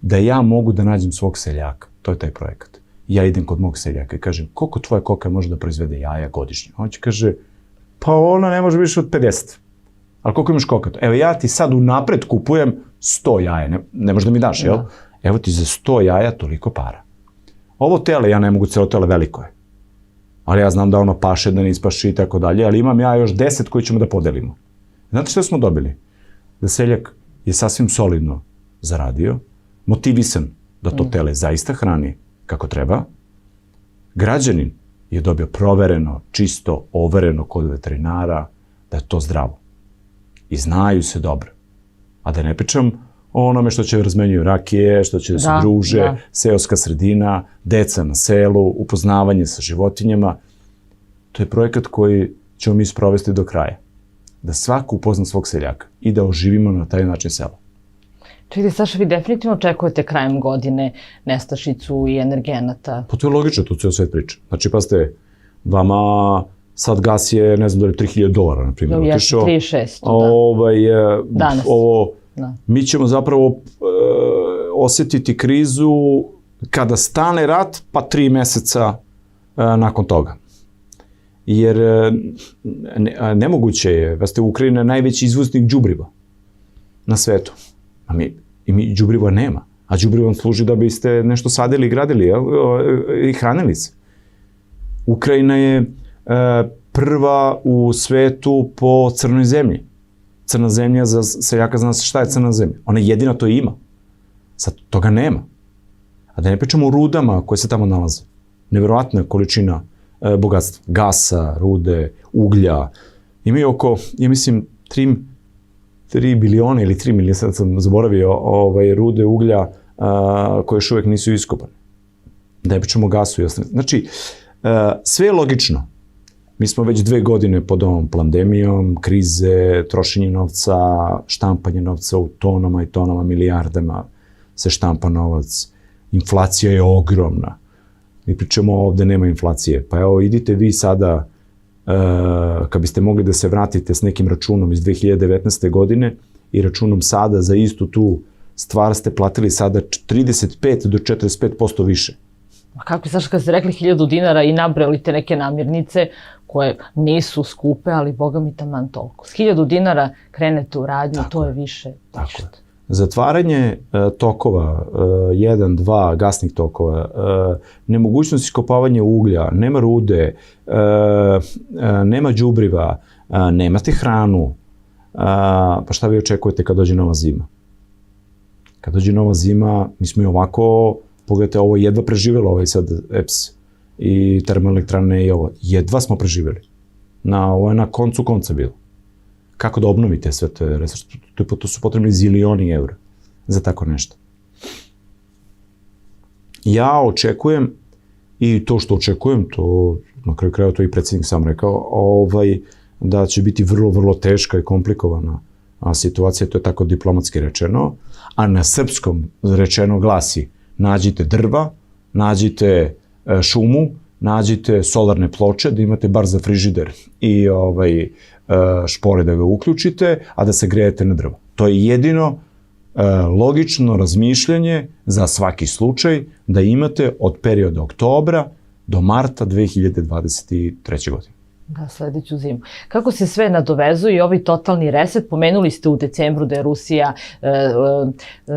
da ja mogu da nađem svog seljaka. To je taj projekat. Ja idem kod mog seljaka i kažem, koliko tvoja koka može da proizvede jaja godišnje? On će kaže, pa ona ne može više od 50. Ali koliko imaš koka? Evo ja ti sad unapred kupujem 100 jaja, ne možeš da mi daš, jel? Evo ti za 100 jaja toliko para. Ovo tele, ja ne mogu, celo tele veliko je. Ali ja znam da ono paše, da ne ispaši i tako dalje, ali imam ja još 10 koji ćemo da podelimo. Znate što smo dobili? Da seljak je sasvim solidno zaradio, motivisan da to tele zaista hrani kako treba. Građanin je dobio provereno, čisto, overeno kod veterinara da je to zdravo. I znaju se dobro. A da ne pričam o onome što će razmenjuju rakije, što će da se druže, seoska sredina, deca na selu, upoznavanje sa životinjama. To je projekat koji ćemo mi sprovesti do kraja. Da svako upozna svog seljaka i da oživimo na taj način selo. Čekajte, Saša, vi definitivno očekujete krajem godine nestašicu i energenata. Pa to je logično, to ceo svet priča. Znači, pa ste, vama sad gas je, ne znam da je $3.000, na primjer, otišao. 3.600, da. Danas. Mi ćemo zapravo osjetiti krizu kada stane rat, pa 3 meseca nakon toga. Jer nemoguće je, da ste u Ukrajini najveći izvoznik đubriva. na svetu. I mi đubriva nema. A đubrivo vam služi da biste nešto sadili i gradili, i hranili se. Ukrajina je prva u svetu po crnoj zemlji. Crna zemlja, za seljaka zna se šta je crna zemlja. Ona jedina to ima. Sad toga nema. A da ne pričamo o rudama koje se tamo nalaze. Neverovatna količina bogatstva. Gasa, rude, uglja. Imaju oko, ja mislim, 3 biliona ili 3 miliona, sad sam zaboravio, rude uglja koje još uvek nisu iskopane. Da ne pričamo o gasu i ostane. Znači, sve je logično. Mi smo već 2 godine pod ovom pandemijom, krize, trošenje novca, štampanje novca u tonama i tonama, milijardama se štampa novac. Inflacija je ogromna. Mi pričamo ovde nema inflacije. Pa evo, idite vi sada, kad biste mogli da se vratite s nekim računom iz 2019. godine i računom sada za istu tu stvar ste platili sada 35 do 45% više. A kako, Saša, kad ste rekli 1000 dinara i nabrali te neke namirnice koje nisu skupe, ali boga mi taman toliko. S 1000 dinara krenete u radnju, to je više. Tako je. Zatvaranje tokova, 1, 2 gasnih tokova, nemogućnost iskopavanja uglja, nema rude, nema đubriva, nemate hranu, pa šta vi očekujete kad dođe nova zima? Kad dođe nova zima, mi smo i ovako, pogledajte, ovo jedva preživjelo, ovaj sad EPS i termoelektrane i ovo, jedva smo preživjeli. Ovo je na koncu konca bilo. Kako da obnovite sve te resurse? To su potrebni zilioni eura za tako nešto. Ja očekujem, i to što očekujem, to na kraju krajeva to i predsjednik sam rekao, da će biti vrlo, vrlo teška i komplikovana situacija, to je tako diplomatski rečeno, a na srpskom rečeno glasi: nađite drva, nađite šumu, nađite solarne ploče, da imate bar za frižider i špore da ga uključite, a da se grejete na drvo. To je jedino logično razmišljanje za svaki slučaj da imate od perioda oktobra do marta 2023. godine. Da, sledeću zimu. Kako se sve nadovezuje i ovaj totalni reset? Pomenuli ste u decembru da je Rusija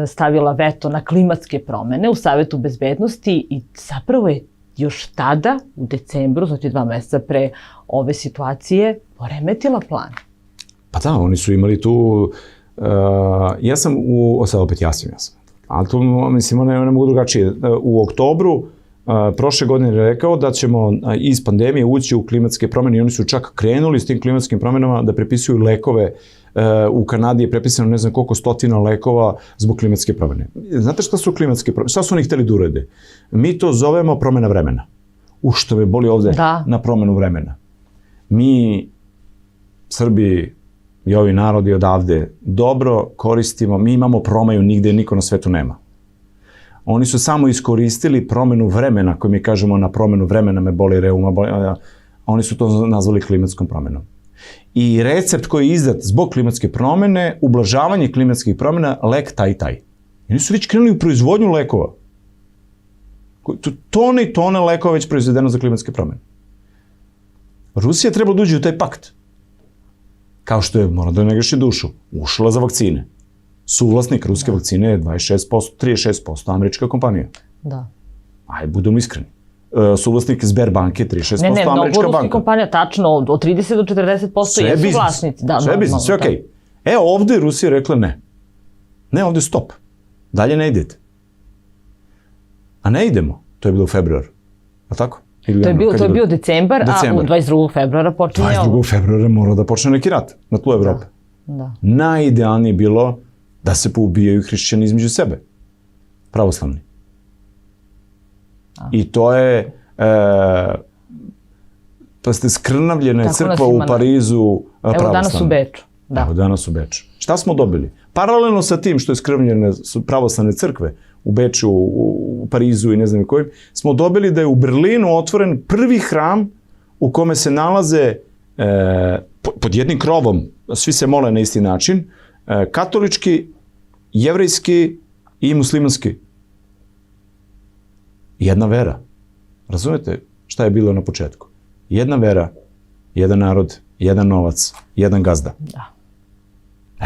stavila veto na klimatske promene u Savetu bezbednosti i zapravo je još tada, u decembru, znači 2 meseca pre ove situacije, poremetila plan. Pa da, oni su imali tu... ja sam ali tu, mislim, ne mogu drugačije. U oktobru prošle godine rekao da ćemo iz pandemije ući u klimatske promene i oni su čak krenuli s tim klimatskim promenama da prepisuju lekove. U Kanadi je prepisano ne znam koliko stotina lekova zbog klimatske promene. Znate šta su klimatske promene? Šta su oni hteli da urede? Mi to zovemo promena vremena. Što me boli ovde na promenu vremena. Mi, Srbi i ovi narodi odavde, dobro koristimo, mi imamo promaju nigde, niko na svetu nema. Oni su samo iskoristili promenu vremena, koju mi kažemo na promenu vremena me boli reuma, oni su to nazvali klimatskom promenom. I recept koji je izdat zbog klimatske promene, ublažavanje klimatskih promena, lek taj i taj. I oni su već krenuli u proizvodnju lekova. Tone i tone lekova već proizvedeno za klimatske promene. Rusija treba da uđe u taj pakt. Kao što je, mora da ne greši dušu, ušla za vakcine. Suvlasnik ruske vakcine je 36%, američka kompanija. Da. Aj, budemo iskreni. Suvlasnik Sberbanke je 36%, američka banka. Ne, mnogo ruskih kompanija, tačno, od 30 do 40% jesu vlasnici. Sve je biznis, sve je okej. Ovde je Rusija rekla ne. Ne, ovde stop. Dalje ne idete. A ne idemo. To je bilo u februaru. A tako? To je bio decembar, a u 22. februara počinje ovo. 22. februara mora da počne neki rat na tlu Evrope. Najidealnije bilo da se poubijaju hrišćani između sebe. Pravoslavni. I to je, pa ste skrnavljena je crkva u Parizu pravoslavna. Evo danas u Beču. Evo danas u Beču. Šta smo dobili? Paralelno sa tim što je skrnavljene pravoslavne crkve u Beču, u Parizu i ne znam kojim, smo dobili da je u Berlinu otvoren prvi hram u kome se nalaze pod jednim krovom, svi se mole na isti način, katolički, jevrejski i muslimanski. Jedna vera. Razumete šta je bilo na početku? Jedna vera, jedan narod, jedan novac, jedan gazda. Da.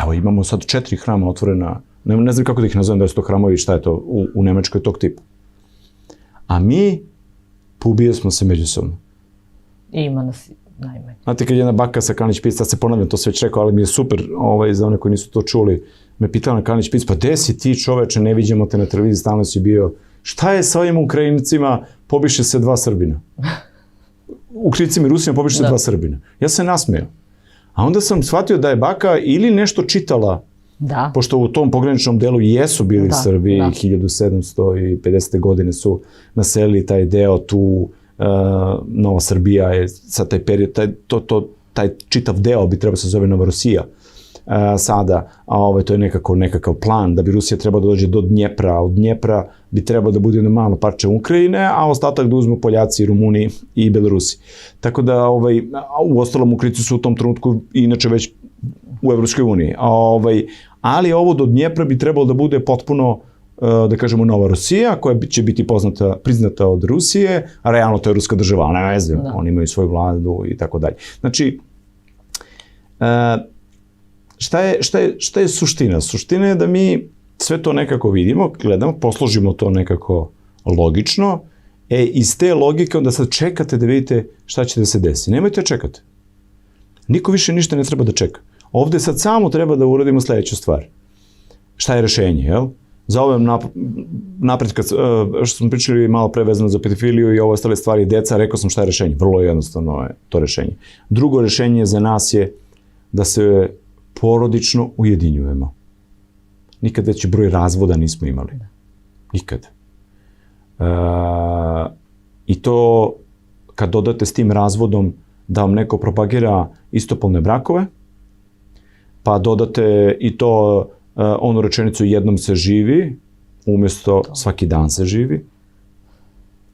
Evo, imamo sad 4 hrama otvorena, ne znam kako da ih nazovem, da su to hramovi, šta je to u Nemačkoj tog tipa. A mi poubijali smo se međusobno. I ima nas najmanje. Znate, kad jedna baka sa Kalnić Pic, sad se ponavljam, to sve već rekao, ali mi je super, za one koji nisu to čuli, me pitala na Kalnić Pic, pa gde si ti čoveče, ne viđamo te na televiziji, stalno si bio. Šta je sa ovim Ukrajincima, pobiše se 2 Srbina? Ukrajincima i Rusima pobiše se 2 Srbina. Ja se nasmeo. A onda sam shvatio da je baka ili nešto čitala, pošto u tom pograničnom delu jesu bili Srbi, 1750. godine su naselili taj deo, tu Nova Srbija je sad taj period, taj čitav deo bi trebao se zove Nova Rusija sada, a to je nekakav plan da bi Rusija trebala da dođe do Dnjepra, a od Dnjepra bi trebalo da bude jedno malo parče Ukrajine, a ostatak da uzmu Poljaci, Rumuni i Belorusi. Tako da, u ostalom Ukrajinci su u tom trenutku inače već u Evropskoj uniji. Ali ovo do Dnjepra bi trebalo da bude potpuno, da kažemo, Nova Rusija, koja će biti priznata od Rusije, a realno to je ruska država, ne veze, oni imaju svoju vladu i tako dalje. Znači, šta je suština? Suština je da mi sve to nekako vidimo, gledamo, posložimo to nekako logično, iz te logike onda sad čekate da vidite šta će da se desi. Nemojte čekati. Niko više ništa ne treba da čeka. Ovde sad samo treba da uradimo sledeću stvar. Šta je rešenje, jel? Za ove napred, što smo pričali malo pre vezano za pedofiliju i ove ostale stvari deca, rekao sam šta je rešenje. Vrlo jednostavno je to rešenje. Drugo rešenje za nas je da se porodično ujedinjujemo. Nikad veći broj razvoda nismo imali. Nikad. I to kad dodate s tim razvodom da vam neko propagira istopolne brakove, pa dodate i to onu rečenicu jednom se živi, umjesto svaki dan se živi.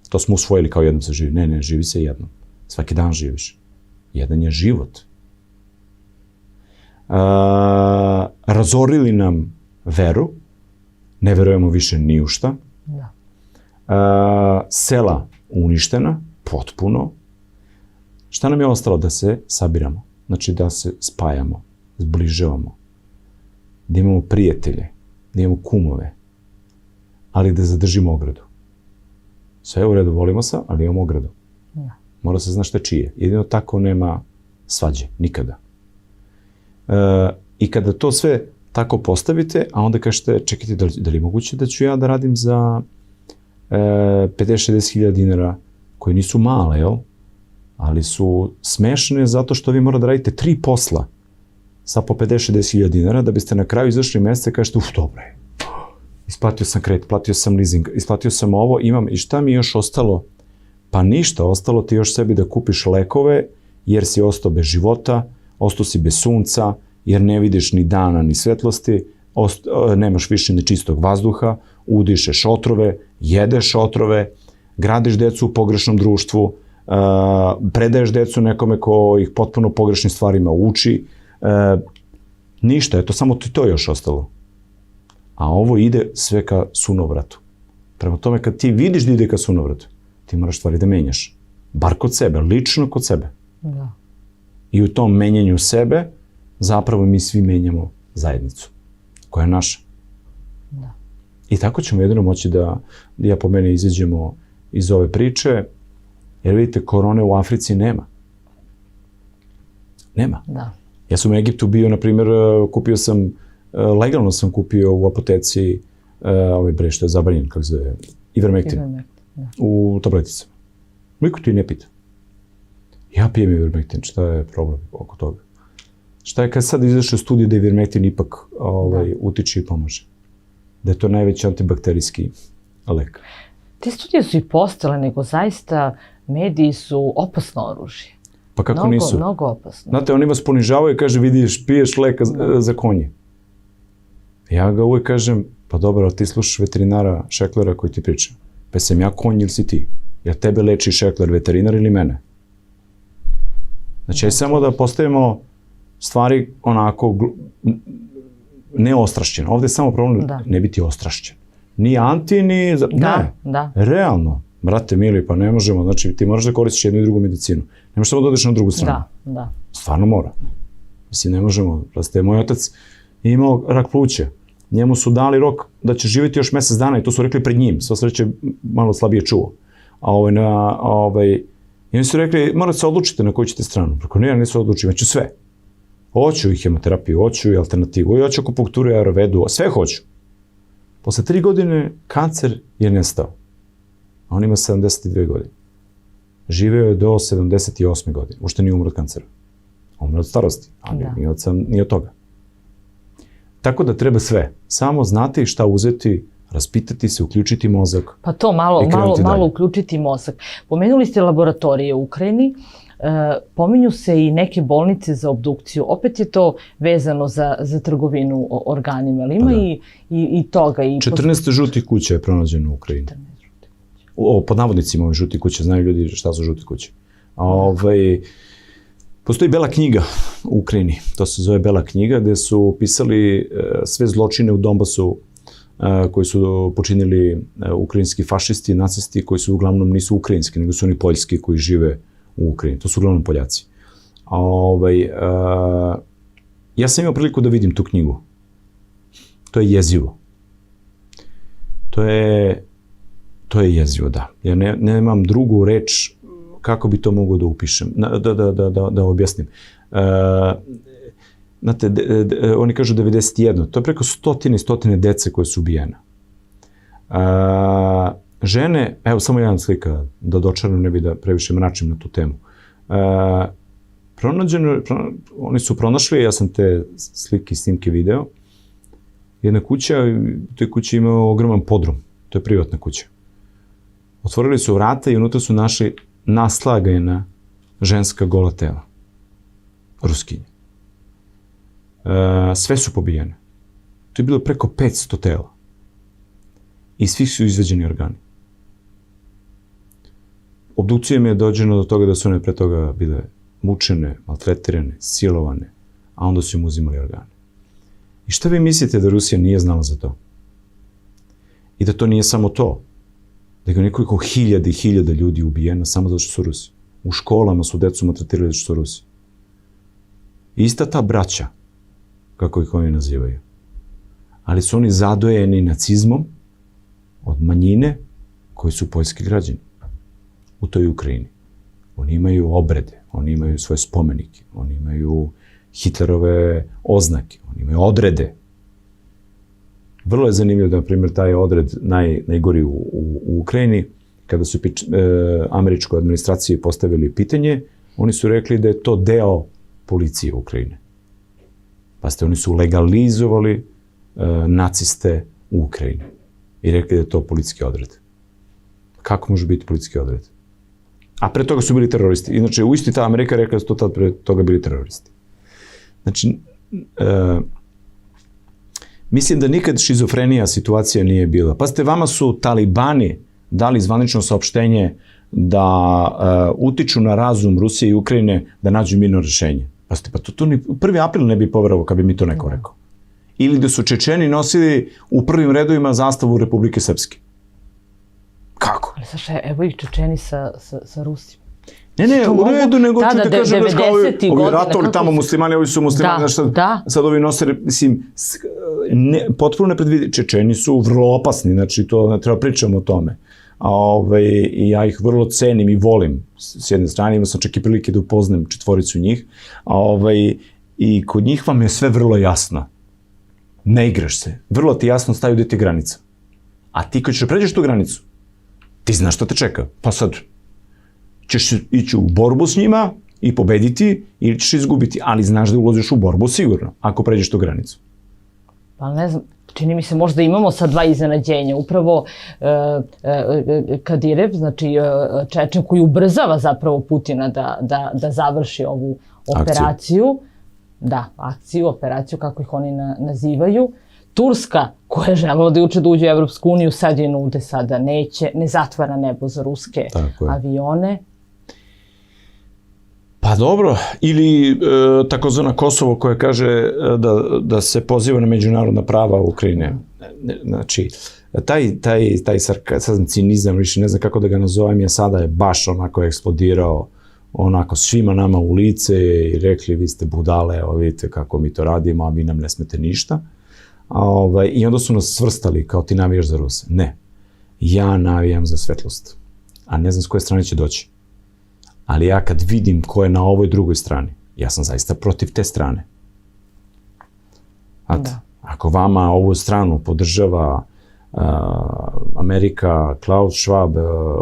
To smo usvojili kao jednom se živi. Ne, živi se jednom. Svaki dan živiš. Jedan je život. Razorili nam veru, ne verujemo više ni u šta. Sela uništena, potpuno. Šta nam je ostalo? Da se sabiramo. Znači da se spajamo, zbližavamo. Da imamo prijatelje, da imamo kumove, ali da zadržimo ogradu. Sve je u redu, volimo se, ali imamo ogradu. Mora se zna šta je čije. Jedino tako nema svađe, nikada. I kada to sve tako postavite, a onda kažete, čekajte, da li je moguće da ću ja da radim za 50-60 hiljada dinara, koje nisu male, jel? Ali su smešne zato što vi morate da radite 3 posla sa po 50-60 hiljada dinara, da biste na kraju izašli meseca i kažete, dobro je, isplatio sam kredit, platio sam leasing, isplatio sam ovo, imam, i šta mi još ostalo? Pa ništa, ostalo ti još sebi da kupiš lekove, jer si ostao bez života, ostao si bez sunca, jer ne vidiš ni dana, ni svetlosti, nemaš više ni čistog vazduha, udišeš otrove, jedeš otrove, gradiš decu u pogrešnom društvu, predaješ decu nekome ko ih potpuno pogrešnim stvarima uči. Ništa, eto, samo ti to još ostalo. A ovo ide sve ka sunovratu. Prema tome, kad ti vidiš da ide ka sunovratu, ti moraš stvari da menjaš. Bar kod sebe, lično kod sebe. Da. I u tom menjanju sebe, zapravo mi svi menjamo zajednicu, koja je naša. Da. I tako ćemo jedino moći da ja po mene izađemo iz ove priče, jer vidite, korone u Africi nema. Nema. Da. Ja sam u Egiptu bio, na primjer, legalno sam kupio u apoteci ovaj bre, što je zabranjen, kako se zove, Ivermektin. U tableticama. Niko ti ne pita. Ja pijem Ivermektin, šta je problem oko toga? Šta je kad sad izašao studij da Ivermektin ipak utiče i pomaže? Da je to najveći antibakterijski lek. Te studije su i postale, nego zaista mediji su opasno oružje. Pa kako nisu? Mnogo opasno. Znate, oni vas ponižavaju i kaže, vidiš, piješ lek za konje. Ja ga uvek kažem, pa dobro, ti slušaš veterinara Šeklera koji ti priča. Pa sam ja konj ili si ti? Ja tebe leči Šekler, veterinar ili mene? Znači, samo da postavimo stvari onako neostrašćeno. Ovde je samo problem ne biti ostrašćen. Ni anti, ni... Ne, realno. Brate mili, pa ne možemo, znači ti moraš da koristiš jednu i drugu medicinu. Ne možeš samo da odeš na drugu stranu. Da. Stvarno mora. Mislim, ne možemo. Moj otac je imao rak pluća. Njemu su dali rok da će živjeti još mjesec dana i to su rekli pred njim. Sva sreće malo slabije čuo. I oni su rekli, morate se odlučiti na koju ćete stranu. Preko nije, nisu odlučili, ću sve. Hoću i hemoterapiju, hoću i alternativu, i hoću akupunkturu i ayurvedu, sve hoću. Posle 3 godine kancer je nestao. A on ima 72 godine. Živeo je do 78. godine. Uopšte nije umro od kancera. Umro od starosti, a nije od toga. Tako da treba sve. Samo znati šta uzeti, raspitati se, uključiti mozak. Pa to malo uključiti mozak. Pomenuli ste laboratorije u Ukrajini, pominju se i neke bolnice za obdukciju. Opet je to vezano za trgovinu organima, ali ima i toga. 14 žutih kuća je pronađeno u Ukrajini. Pod navodnicima ove žutih kuće, znaju ljudi šta su žute kuće. Postoji bela knjiga u Ukrajini, to se zove Bela knjiga, gde su pisali sve zločine u Donbasu koji su počinili ukrajinski fašisti, nacisti, koji su uglavnom nisu ukrajinski, nego su oni poljski koji žive u Ukrajini. To su uglavnom Poljaci. Ja sam imao priliku da vidim tu knjigu. To je jezivo. To je jezivo, da. Ja nemam drugu reč kako bi to mogao da upišem, da objasnim. Znate, oni kažu 91, to je preko stotine i stotine dece koje su ubijene. Žene, evo samo jedan slika, da dočaram, ne bi da previše mračim na tu temu. Oni su pronašli, ja sam te slike i snimke video, jedna kuća, u toj kući ima ogroman podrum, to je privatna kuća. Otvorili su vrata i unutra su našli naslagajna ženska gola tela. Ruskinje. Sve su pobijene. To je bilo preko 500 tela. I svih su izveđeni organi. Obdukcijom je dođeno do toga da su one pre toga bile mučene, maltretirane, silovane, a onda su im uzimali organe. I šta vi mislite da Rusija nije znala za to? I da to nije samo to? Da je nekoliko hiljada i hiljada ljudi ubijeno samo zato što su Rusi. U školama su decu maltretirali zato što su Rusi. Ista ta braća, kako ih oni nazivaju. Ali su oni zadojeni nacizmom od manjine koji su poljski građani u toj Ukrajini. Oni imaju obrede, oni imaju svoje spomenike, oni imaju Hitlerove oznake, oni imaju odrede. Vrlo je zanimljivo da, na primjer, taj odred najgori u Ukrajini, kada su američkoj administraciji postavili pitanje, oni su rekli da je to deo policije Ukrajine. Pazite, oni su legalizovali naciste u Ukrajini i rekli da je to policijski odred. Kako može biti policijski odred? A pre toga su bili teroristi. Inače, u isti ta Amerika rekla da su to pre toga bili teroristi. Znači, mislim da nikad šizofrenija situacija nije bila. Pazite, vama su talibani dali zvanično saopštenje da utiču na razum Rusije i Ukrajine da nađu mirno rešenje. Pazite, pa to ni 1. april ne bi poverovao kad bi mi to neko rekao. Ili da su Čečeni nosili u prvim redovima zastavu Republike Srpske. Kako? Ali Saša, evo ih Čečeni sa Rusima. Ne, u redu, nego ću ti kažem da kao ovi ratovali tamo muslimani, ovi su muslimani, sad ovi nose, mislim, potpuno ne predvidi. Čečeni su vrlo opasni, znači to ne treba pričamo o tome. I ja ih vrlo cenim i volim s jedne strane, imao sam čak i prilike da upoznam 4 njih, i kod njih vam je sve vrlo jasno. Ne igraš se. Vrlo ti jasno staju gde ti je granica. A ti kad ćeš pređeš tu granicu, ti znaš šta te čeka. Pa sad, ćeš ići u borbu s njima i pobediti ili ćeš izgubiti, ali znaš da ulaziš u borbu sigurno, ako pređeš tu granicu. Pa ne znam, čini mi se možda imamo sad 2 iznenađenja. Upravo Kadirev, znači Čečen koji ubrzava zapravo Putina da završi ovu operaciju. Akciju, operaciju, kako ih oni nazivaju. Turska, koja je želela da uče da uđe u Evropsku uniju, sad je nude, sada neće, ne zatvara nebo za ruske avione. Pa dobro, ili takozvana Kosovo koja kaže da se poziva na međunarodna prava Ukrajine. Znači, taj sarkazam, cinizam, više ne znam kako da ga nazovem, sada je baš onako eksplodirao onako svima nama u lice i rekli vi ste budale, evo vidite kako mi to radimo, a vi nam ne smete ništa. I onda su nas svrstali kao ti navijaš za Ruse. Ne, ja navijam za svetlost, a ne znam s koje strane će doći. Ali ja kad vidim ko je na ovoj drugoj strani, ja sam zaista protiv te strane. Ako vama ovu stranu podržava Amerika, Klaus Schwab,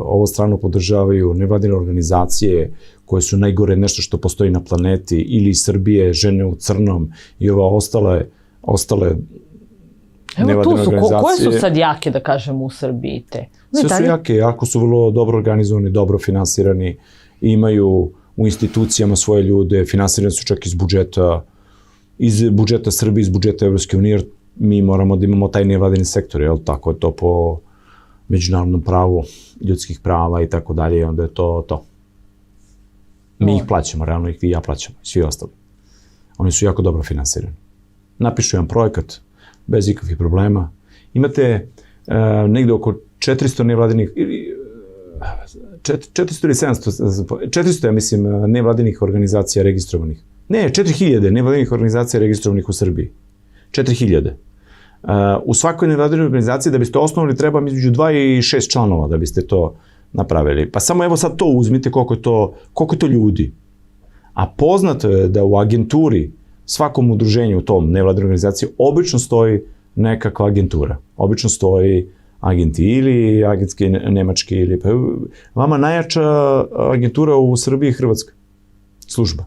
ovu stranu podržavaju nevladine organizacije koje su najgore nešto što postoji na planeti, ili Srbije, Žene u crnom i ova ostale nevladine organizacije. Koje su sad jake, da kažem, u Srbiji te? Sve su jake, jako su vrlo dobro organizovani, dobro finansirani, imaju u institucijama svoje ljude, finansirani su čak iz budžeta Srbije, iz budžeta Evropske unije, jer mi moramo da imamo taj nevladini sektor, jel? Tako je to po međunarodnom pravu, ljudskih prava i tako dalje, i onda je to. Mi ih plaćamo, realno ih vi i ja plaćamo, svi ostali. Oni su jako dobro finansirani. Napišu jedan projekat, bez ikakvih problema. Imate negde oko 400 nevladinih, 400 ili 700, 400, ja mislim, nevladinih organizacija registrovanih. Ne, 4000 nevladinih organizacija registrovanih u Srbiji. 4000. U svakoj nevladinoj organizaciji da biste osnovali treba između 2 i 6 članova da biste to napravili. Pa samo evo sad to uzmite koliko je to ljudi. A poznato je da u agenturi, svakom udruženju u tom nevladinoj organizaciji, obično stoji nekakva agentura. Obično stoji agenti ili agentski nemački ili pa vama najjača agentura u Srbiji je Hrvatska služba.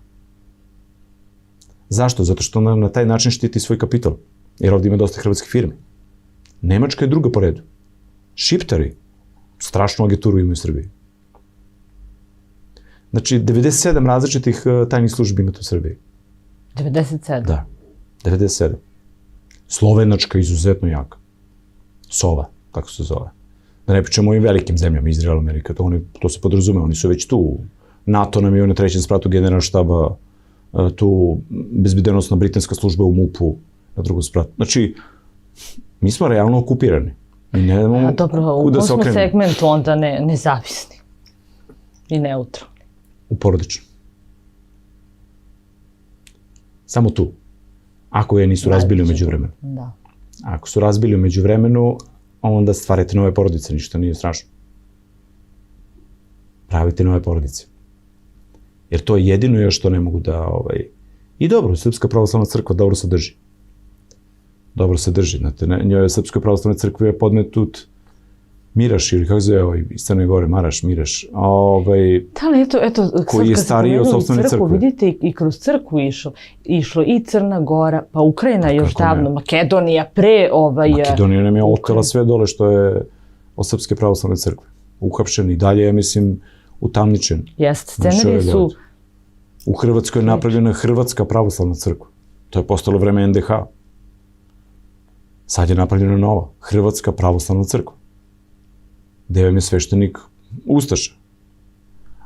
Zašto? Zato što ona na taj način štiti svoj kapital. Jer ovdje ima dosta hrvatskih firmi. Nemačka je druga po redu. Šiptari strašnu agenturu imaju u Srbiji. Znači, 97 različitih tajnih službi imate u Srbiji. 97? Da, 97. Slovenačka je izuzetno jaka. SOVA, tako se zove. Da ne pričamo o ovim velikim zemljama, Izrael, Amerika, to se podrazume, oni su već tu. NATO nam je na 3. spratu generalštaba, tu bezbednosna britanska služba u MUP-u na 2. spratu. Znači, mi smo realno okupirani. Mi ne znamo kuda se okrenemo. U kom smo segmentu onda nezavisni i neutralni? U porodičnom. Samo tu. Ako je nisu razbili umeđu vremenu. Da. Ako su razbili umeđu vremenu, onda stvarate nove porodice, ništa nije strašno. Pravite nove porodice. Jer to je jedino još što ne mogu da... I dobro, Srpska pravoslavna crkva dobro se drži. Dobro se drži. Znate, njoj je Srpskoj pravoslavnoj crkvi je podmetut Miraš, ili kako zove iz Crne Gore, Maraš, Miraš. Da li, eto, koji je stariji od sopstvene crkve. Vidite, i kroz crkvu išlo i Crna Gora, pa Ukrajina još davno, Makedonija, Makedonija nam je otela sve dole što je od Srpske pravoslavne crkve. Uhapšen i dalje je, mislim, utamničen. Jeste, scenariji su... U Hrvatskoj je napravljena Hrvatska pravoslavna crkva. To je postalo vreme NDH. Sad je napravljena nova, Hrvatska pravoslavna crkva. Gde vam je sveštenik Ustaša.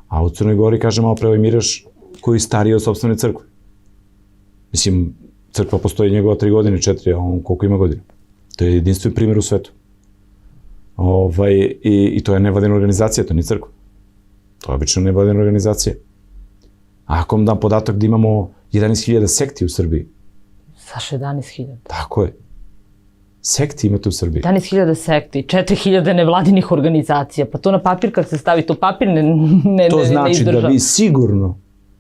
A u Crnoj Gori, kaže malo pre, Miraš koji je stariji od sopstvene crkve. Mislim, crkva postoji njegova 3 godine, 4, a on koliko ima godina. To je jedinstven primjer u svetu. I to je nevladina organizacija, to nije crkva. To je obično nevladina organizacija. A ako vam dam podatak da imamo 11.000 sekti u Srbiji. Saša, 11.000? Tako je. Sekti imate u Srbiji. 11.000 sekti, 4.000 nevladinih organizacija. Pa to na papir kad se stavi, to papir ne izdržava. To znači da vi sigurno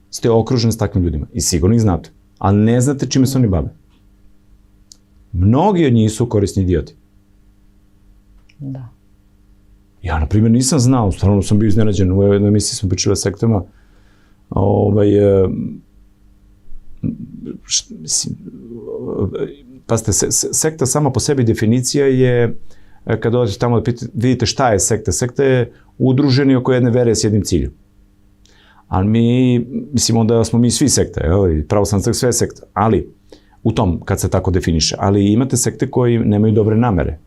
ste okruženi s takvim ljudima. I sigurno ih znate. Ali ne znate čime se oni bave. Mnogi od njih su korisni idioti. Da. Ja, na primjer, nisam znao, stvarno sam bio iznenađen, u jednoj emisiji smo pričali o sektama, pazite, sekta sama po sebi definicija je, kada odete tamo da vidite šta je sekta, sekta je udruženi oko jedne vere s jednim ciljem. Ali mi, mislimo da smo mi svi sekta, pravoslavna crkva sve je sekta, ali, u tom, kad se tako definiše, ali imate sekte koji nemaju dobre namere.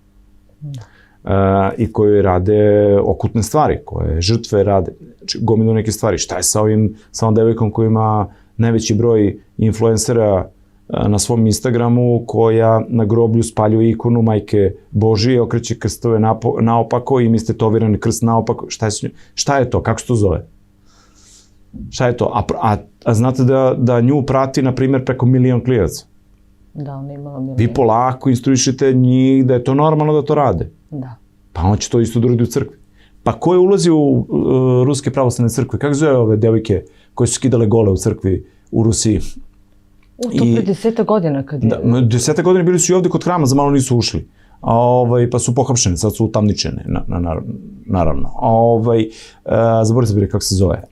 I koje rade okultne stvari, koje žrtve rade, znači gomilu neke stvari. Šta je sa ovom devojkom koja ima najveći broj influencera na svom Instagramu, koja na groblju spaljuje ikonu Majke Božije, okreće krstove naopako i mi ste tovirani krst naopako. Šta je to? Kako se to zove? Šta je to? A znate da nju prati, na primjer, preko 1 milion klijaca. Da, ona imala milion. Vi polako instruišite njih da je to normalno da to rade. Da. Pa on će to isto da uradi u crkvi. Pa ko je ulazi u Ruske pravoslavne crkve? Kako zove ove devojke koje su skidale gole u crkvi u Rusiji? To pre 10 godina kad je... Da, 10 godina bili su i ovde kod hrama, za malo nisu ušli. Pa su pohapšene, sad su utamničene, naravno. Zaboravite se bili kako se zove.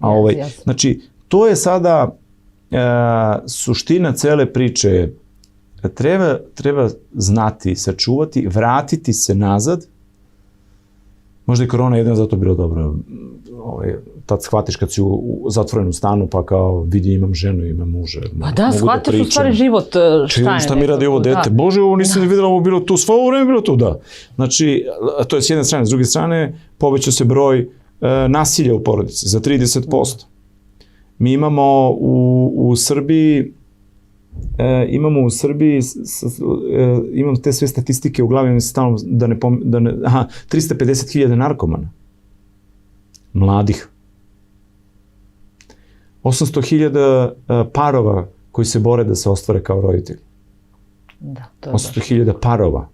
Znači, to je sada suština cele priče. Treba znati, sačuvati, vratiti se nazad. Možda i korona jedino zato bilo dobro. Tad shvatiš kad si u zatvorenu stanu, pa kao vidi imam ženu, imam muža. Pa da, shvatiš u stvari život šta je. Šta mi radi ovo dete? Bože, ovo nisam ni videla, ovo bilo tu, svo ovo vreme bilo tu, da. Znači, to je s jedne strane. S druge strane, povećao se broj nasilja u porodici za 30%. Mi imamo u Srbiji imam te sve statistike u glavi, stalno da ne 350.000 narkomana. Mladih. 800.000 parova koji se bore da se ostvare kao roditelji. Da, to je baš. 800.000 parova.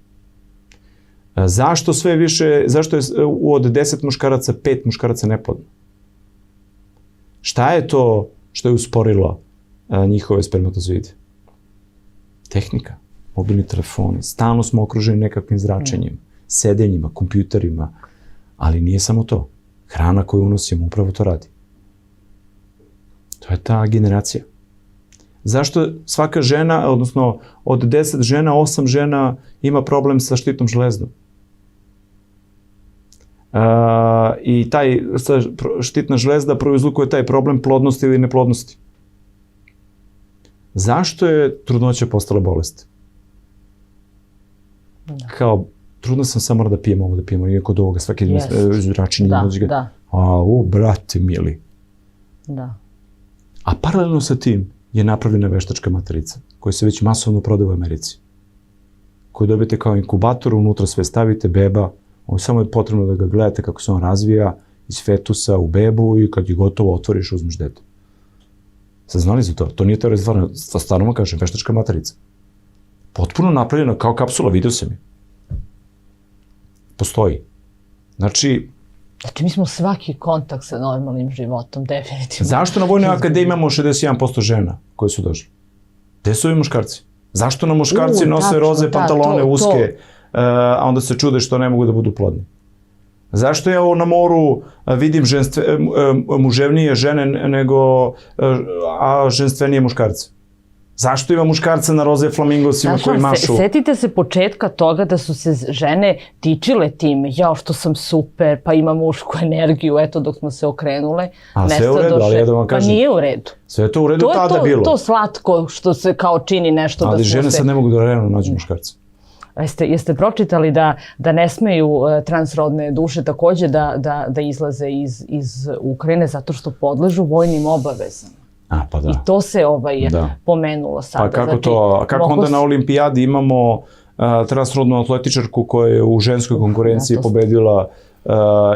Zašto sve više, zašto je od 10 muškaraca 5 muškaraca neplodno? Šta je to što je usporilo njihove spermatozoide? Tehnika, mobilni telefoni, stalno smo okruženi nekakvim zračenjem, sedenjima, kompjuterima, ali nije samo to. Hrana koju unosimo upravo to radi. To je ta generacija. Zašto svaka žena, odnosno od 10 žena, 8 žena ima problem sa štitnom žlezdom? I štitna žlezda proizvukuje taj problem plodnosti ili neplodnosti. Zašto je trudnoća postala bolest? Kao, trudna sam, samo da pijem ovo, iako od ovoga svaki zračenje imađe ga. Brate mili. Da. A paralelno sa tim je napravljena veštačka materica, koja se već masovno prodaje u Americi. Koju dobijete kao inkubator, unutra sve stavite, beba, samo je potrebno da ga gledate kako se on razvija iz fetusa u bebu i kad je gotovo otvoriš, uzmeš dete. Sad znali za to? To nije teorija stvarno vam kažem, veštačka materica. Potpuno napravljena kao kapsula, vidio sam je. Postoji. Znači, mi smo svaki kontakt sa normalnim životom, definitivno. Zašto na Vojnoj akademiji imamo 61% žena koje su došle? Gde su ovi muškarci? Zašto nam muškarci nose roze pantalone uske, a onda se čude što ne mogu da budu plodni? Zašto ja na moru vidim muževnije žene a ženstvenije muškarce? Zašto ima muškarca na roze flamingosima koji mašu? Setite se početka toga da su se žene dičile time, jao što sam super, pa ima mušku energiju, eto dok smo se okrenule. A sve u redu, ali ja da vam kažem. Pa nije u redu. Sve je to u redu tada bilo. To je to slatko što se kao čini nešto da smo se... Ali žene sad ne mogu da realno nađu muškarca. Jeste pročitali da ne smeju transrodne duše takođe da izlaze iz Ukrajine zato što podležu vojnim obavezama. Pa da. I to se pomenulo sada. Pa kako to? A kako onda na olimpijadi imamo transrodnu atletičarku koja je u ženskoj konkurenciji pobedila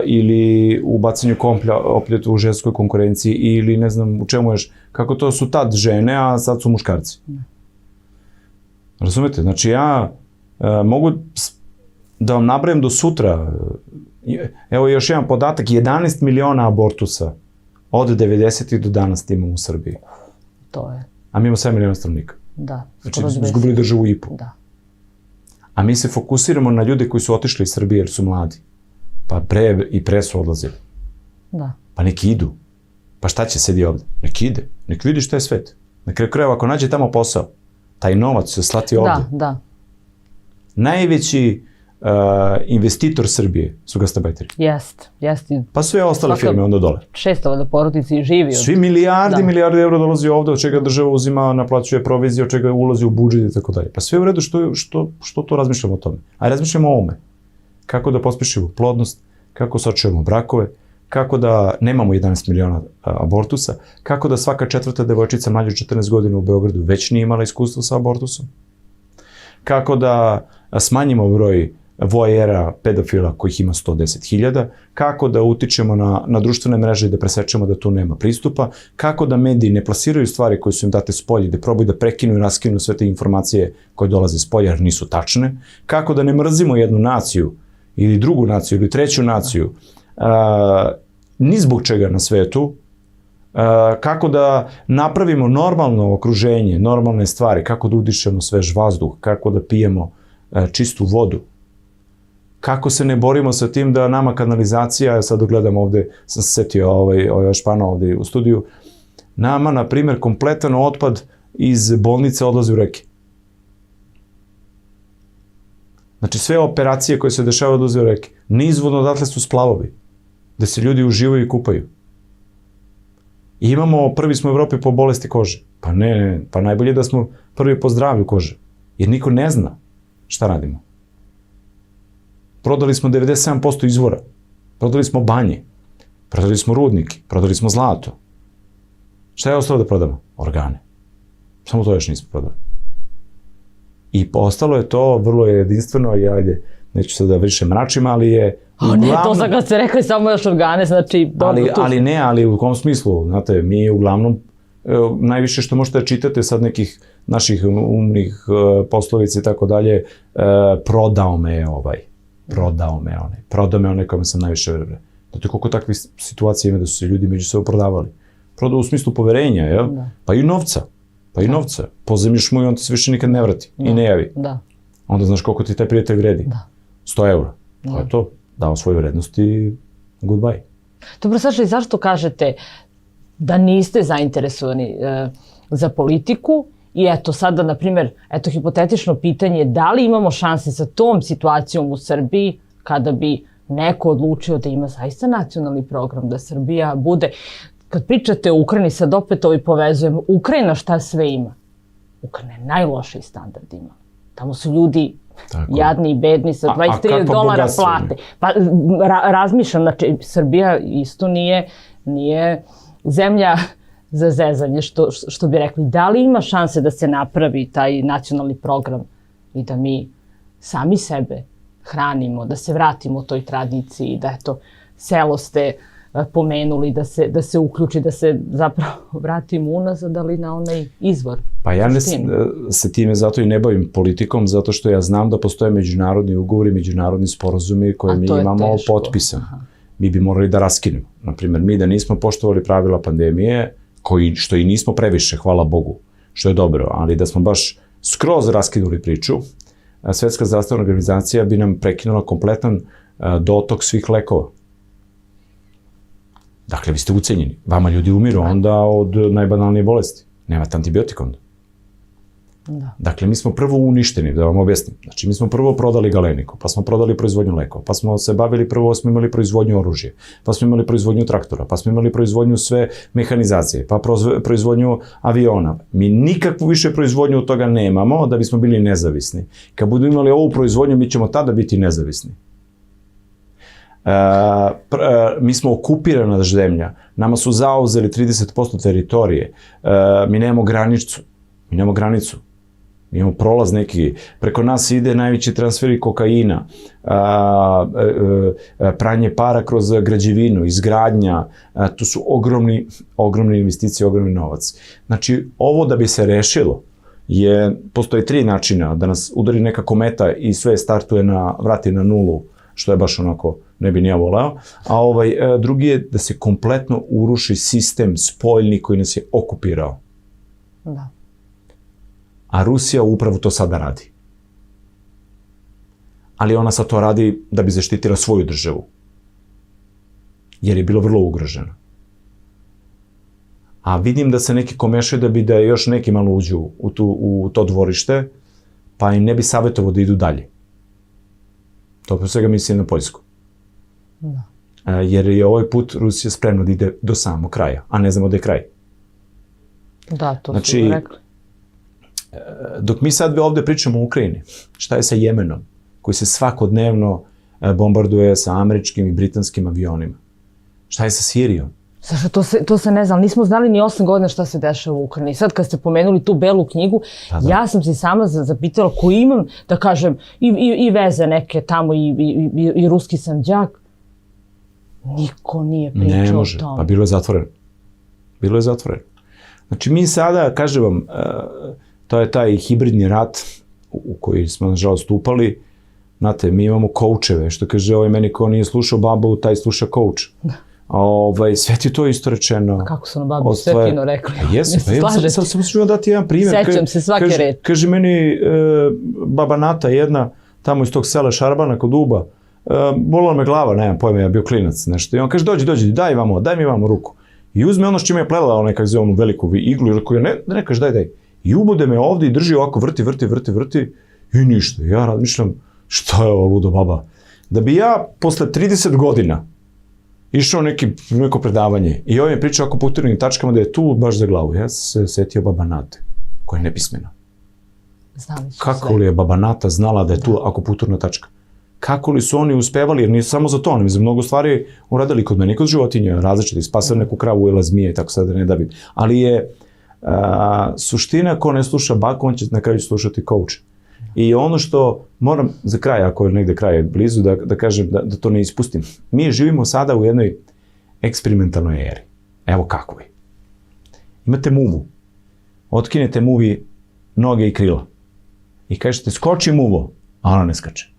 ili u bacanju opljeta u ženskoj konkurenciji ili ne znam u čemu još. Kako to su tad žene, a sad su muškarci? Razumete? Znači ja mogu da vam nabrajam do sutra. Evo još jedan podatak, 11 miliona abortusa od 90. do danas imamo u Srbiji. To je. A mi imamo 7 miliona stanovnika. Da. Znači, izgubili državu i po. Da. A mi se fokusiramo na ljude koji su otišli iz Srbije jer su mladi. Pa pre su odlazili. Da. Pa neki idu. Pa šta će sedi ovde? Nek ide. Nek vidi šta je svet. Na kraju krajeva, ako nađe tamo posao, taj novac se slati ovde. Da. Najveći investitor Srbije su gastarbajteri. Jeste. Pa sve ostale firme onda dole. 600 porodici živi. Svi milijardi eura dolazi ovde, od čega država uzima, naplaćuje provizije, od čega ulazi u budžet i tako dalje. Pa sve u redu, što to razmišljamo o tome? A razmišljamo o ovome. Kako da pospešimo plodnost, kako sačuvamo brakove, kako da nemamo 11 miliona abortusa, kako da svaka 4. devojčica mlađa od 14 godina u Beogradu već nije imala iskustvo sa abortusom, kako da smanjimo broj voajera, pedofila kojih ima 110.000, kako da utičemo na društvene mreže i da presečemo da tu nema pristupa, kako da mediji ne plasiraju stvari koje su im date s polja, da probaju da prekinu i raskinu sve te informacije koje dolaze s polja jer nisu tačne, kako da ne mrzimo jednu naciju ili drugu naciju ili treću naciju, ni zbog čega na svetu, kako da napravimo normalno okruženje, normalne stvari, kako da udišemo svež vazduh, kako da pijemo čistu vodu. Kako se ne borimo sa tim da nama kanalizacija, ja sad gledam ovde, sam se setio Špana ovde u studiju, nama, na primjer, kompletan otpad iz bolnice odlazi u reke. Znači, sve operacije koje se dešavaju odlaze u reke. Nizvodno odatle su splavovi, gde se ljudi uživaju i kupaju. I prvi smo u Evropi po bolesti kože. Pa ne, pa najbolje da smo prvi po zdravlju kože. Jer niko ne zna šta radimo. Prodali smo 97% izvora. Prodali smo banje. Prodali smo rudnike. Prodali smo zlato. Šta je ostalo da prodamo? Organe. Samo to još nismo prodali. I ostalo je to vrlo jedinstveno i ajde, neću sad da više mračim, ali je... Ne, to sam kad ste rekli samo još organe, znači... Ali u kom smislu, znate, mi uglavnom, najviše što možete da čitate sad nekih naših umnih poslovica i tako dalje, prodao me onaj kome sam najviše veruje. Znate koliko takvih situacija ima da su se ljudi među sebe prodavali. Prodao u smislu poverenja, jel? Pa i novca. Pozemiš mu i on ti se više nikad ne vrati i ne javi. Onda znaš koliko ti taj prijatelj vredi. 100 eura. To je to. Dao svoju vrednost i goodbye. Dobro, Saša, i zašto kažete da niste zainteresovani za politiku i eto sada, na primjer, hipotetično pitanje, da li imamo šanse sa tom situacijom u Srbiji kada bi neko odlučio da ima zaista nacionalni program, da Srbija bude... Kad pričate o Ukrajini, sad opet povezujem, Ukrajina šta sve ima? Ukrajina je najlošiji standard ima. Tamo su ljudi jadni i bedni sa $23 plate. Pa razmišljam, znači Srbija isto nije zemlja za zezanje, što bi rekli. Da li ima šanse da se napravi taj nacionalni program i da mi sami sebe hranimo, da se vratimo toj tradiciji, da eto, selo ste pomenuli, da se uključi, da se zapravo vratimo unazad, ali na onaj izvor. Pa ja se time zato i ne bavim politikom, zato što ja znam da postoje međunarodni ugovori, međunarodni sporazumi koje mi imamo potpisan. Mi bi morali da raskinemo. Naprimjer, mi da nismo poštovali pravila pandemije, što i nismo previše, hvala Bogu, što je dobro, ali da smo baš skroz raskinuli priču, Svetska zdravstvena organizacija bi nam prekinula kompletan dotok svih lekova. Dakle, vi ste ucenjeni. Vama ljudi umiru onda od najbanalnije bolesti. Nemate antibiotika onda. Dakle, mi smo prvo uništeni, da vam objasnim. Znači, mi smo prvo prodali Galeniku, pa smo prodali proizvodnju lekova, pa smo se bavili smo imali proizvodnju oružja, pa smo imali proizvodnju traktora, pa smo imali proizvodnju sve mehanizacije, pa proizvodnju aviona. Mi nikakvu više proizvodnju od toga nemamo da bismo bili nezavisni. Kad budu imali ovu proizvodnju, mi ćemo tada biti nezavisni. Mi smo okupirana zemlja, nama su zauzeli 30% teritorije, mi nemamo granicu, mi imamo prolaz neki, preko nas ide najveći transferi kokaina, pranje para kroz građevinu, izgradnja, to su ogromne investicije, ogromni novac. Znači, ovo da bi se rešilo, postoje 3 načina, da nas udari neka kometa i sve startuje vrati na nulu, što je baš onako, ne bi ni ja voleo, a drugi je da se kompletno uruši sistem spoljni koji nas je okupirao. Da. A Rusija upravo to sada radi. Ali ona sad to radi da bi zaštitila svoju državu. Jer je bilo vrlo ugrožena. A vidim da se neki komešaju da još neki malo uđu u to dvorište, pa im ne bi savjetovao da idu dalje. To pre svega mislim na Poljsku. Jer je ovaj put Rusija spremna da ide do samog kraja, a ne znamo da je kraj. Da, to su rekli. Dok mi sad ovde pričamo o Ukrajini, šta je sa Jemenom, koji se svakodnevno bombarduje sa američkim i britanskim avionima? Šta je sa Sirijom? Zašto to se ne znam, nismo znali ni 8 godina šta se dešava u Ukrajini. Sad kad ste pomenuli tu belu knjigu, ja sam se sama zapitala ko imam, da kažem, i veze neke tamo i ruski sam đak. Niko nije pričao o tome. Ne može, pa bilo je zatvoreno. Bilo je zatvoreno. Znači mi sada, kažem vam, to je taj hibridni rat u koji smo nažalost upali. Znate, mi imamo koučeve, što kaže ovaj meni ko nije slušao babu, taj sluša kouč. Sve ti to isto rečeno. Kako su na babu sve fino rekli. Jesu, sam ću vam dati jedan primjer. Sećam se svake reči. Kaže meni baba Nata jedna, tamo iz tog sela Šarbana kod Uba, bolila me glava, nemam pojma, ja bio klinac, nešto. I on kaže, dođi, daj mi vamo ruku. I uzme ono s čime je plela, onaj kako zove onu veliku iglu, ili koju ne kaže daj. I ubude me ovdje i drži ovako, vrti i ništa. Ja razmišljam, što je ovo ludo baba? Da bi ja posle 30 godina išao neko predavanje i ovaj je pričao o akupunkturnim tačkama da je tu baš za glavu. Ja sam se setio baba Nate, koja je nepismena. Kako li je baba Nata znala da je tu akupunkturna tačka? Kako li su oni uspevali, jer nisu samo za to, oni za mnogo stvari uradili kod mene, kod životinja, različiti, spasali neku kravu, ujela zmije i tako sad da ne davim. Ali je suština, ko ne sluša baku, on će na kraju slušati kouča. I ono što moram za kraj, ako je negde kraj blizu, da kažem, da to ne ispustim. Mi živimo sada u jednoj eksperimentalnoj eri. Evo kako je. Imate muvu. Otkinete muvi noge i krila. I kažete, skoči muvo, a ona ne skače.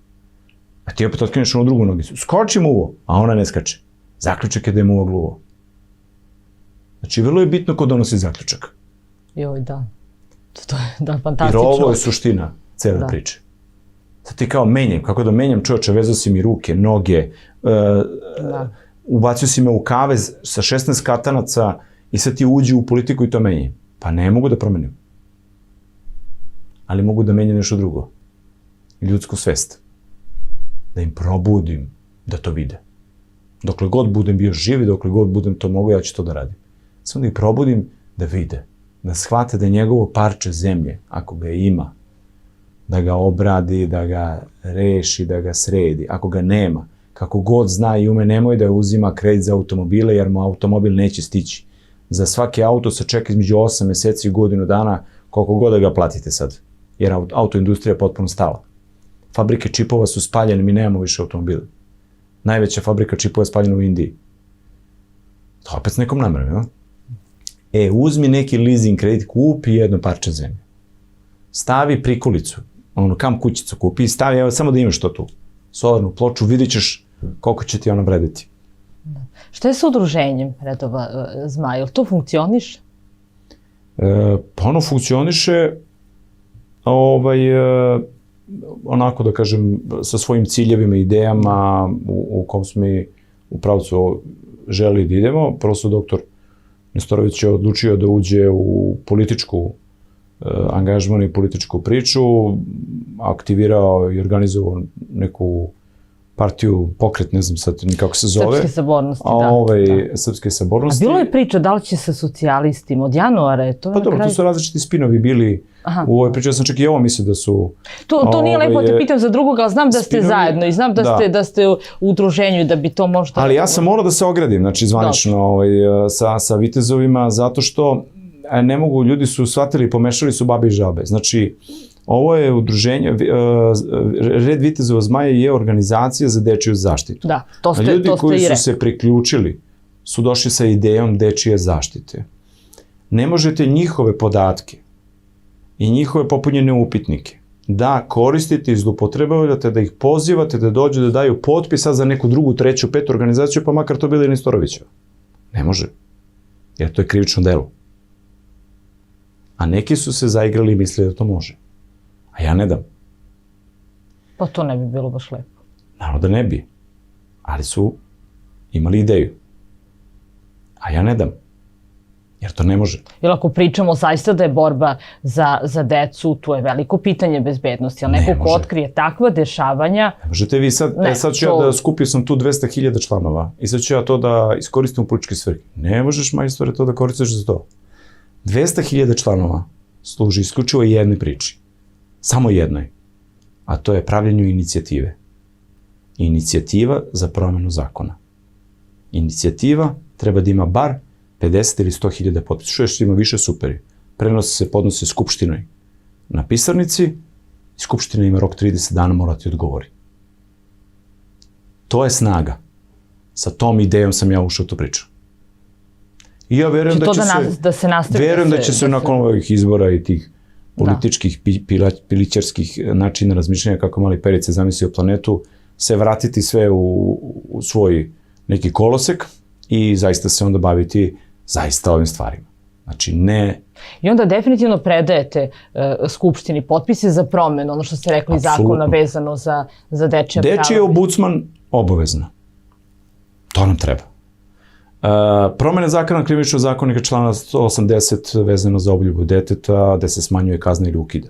A ti opet otkineš onu drugu nogicu. Skoči muvo, a ona ne skače. Zaključak je da je muva gluvo. Znači, vrlo je bitno ko donosi zaključak. Joj, da. To je fantastično. Jer ovo je suština cele priče. Sad ti kao menjam, kako da menjam čovječe, vezao si mi ruke, noge, ubacio si me u kavez sa 16 katanaca i sad ti uđi u politiku i to menjam. Pa ne mogu da promenim. Ali mogu da menjam nešto drugo. Ljudsku svest. Da im probudim da to vide. Dokle god budem bio živ i dokle god budem to mogu, ja ću to da radim. Samo da ih probudim da vide. Da shvate da je njegovo parče zemlje, ako ga ima, da ga obradi, da ga reši, da ga sredi. Ako ga nema, kako god zna i ume, nemoj da uzima kredit za automobile, jer mu automobil neće stići. Za svaki auto se čeka između 8 meseci i godinu dana, koliko god da ga platite sad. Jer autoindustrija je potpuno stala. Fabrike čipova su spaljene, mi nemamo više automobile. Najveća fabrika čipova je spaljena u Indiji. To opet s nekom namerom, ja? Uzmi neki leasing kredit, kupi jedno parče zemlje. Stavi prikolicu, kam kućicu kupi i stavi, evo samo da imaš to tu. Solarnu ploču, vidit ćeš koliko će ti ona vrediti. Šta je sa udruženjem Redova Zmaja? Ili to funkcioniše? Pa ono funkcioniše onako da kažem sa svojim ciljevima, idejama u kom smo mi u pravcu želi da idemo. Profesor doktor Nestorović je odlučio da uđe u političku angažman i političku priču, aktivirao i organizovao neku partiju, pokret, ne znam sad kako se zove. Srpske sabornosti, da. Srpske sabornosti. A bilo je priča da li će sa socijalistima od januara, je to? Pa dobro, tu su različiti spinovi bili u ovoj priči. Ja sam čak i ovo mislio da su... To nije lepo te pitam za drugoga, ali znam da ste zajedno i znam da ste u udruženju i da bi to možda... Ali ja sam morao da se ogradim, znači zvanično sa vitezovima, zato što ne mogu, ljudi su shvatili, pomešali su babe i žabe. Znači, ovo je udruženje, Red Vitezova Zmaja je organizacija za dečiju zaštitu. Da, to ste i rekli. Ljudi koji su se priključili su došli sa idejom dečije zaštite. Ne možete njihove podatke i njihove popunjene upitnike da koristite i zloupotrebljavate, da ih pozivate da dođu da daju potpis za neku drugu, treću, petu organizaciju, pa makar to bila i Nestorovićeva. Ne može. Jer to je krivično delo. A neki su se zaigrali i mislili da to može. A ja ne dam. Pa to ne bi bilo baš lepo. Naravno da ne bi. Ali su imali ideju. A ja ne dam. Jer to ne može. Jer ako pričamo zaista da je borba za decu, tu je veliko pitanje bezbednosti. Ali neko ko otkrije takva dešavanja... Ne možete vi sad, sad ću ja da skupio sam tu 200.000 članova i sad ću ja to da iskoristim u političke svrhe. Ne možeš, majstore, to da koristiš za to. 200.000 članova služi isključivo jednoj priči. Samo jednoj. A to je pravljenju inicijative. Inicijativa za promjenu zakona. Inicijativa treba da ima bar 50 ili 100 hiljada potpisa. Što još ima više, super. Prenosi se, podnose Skupštinoj na pisarnici i Skupština ima rok 30 dana, mora ti odgovori. To je snaga. Sa tom idejom sam ja ušao u tu priču. I ja verujem da će se nakon ovih izbora i tih političkih, pilićarskih načina razmišljanja kako mali Perica zamislio planetu, se vratiti sve u svoj neki kolosek i zaista se onda baviti zaista ovim stvarima. Znači, ne... I onda definitivno predajete Skupštini potpise za promenu, ono što ste rekli, zakona vezano za dečija prava. Dečiji ombudsman obavezno. To nam treba. Promene zakona krivičnog zakonika člana 180 vezano za obljubu deteta, gde se smanjuje kazna ili ukida.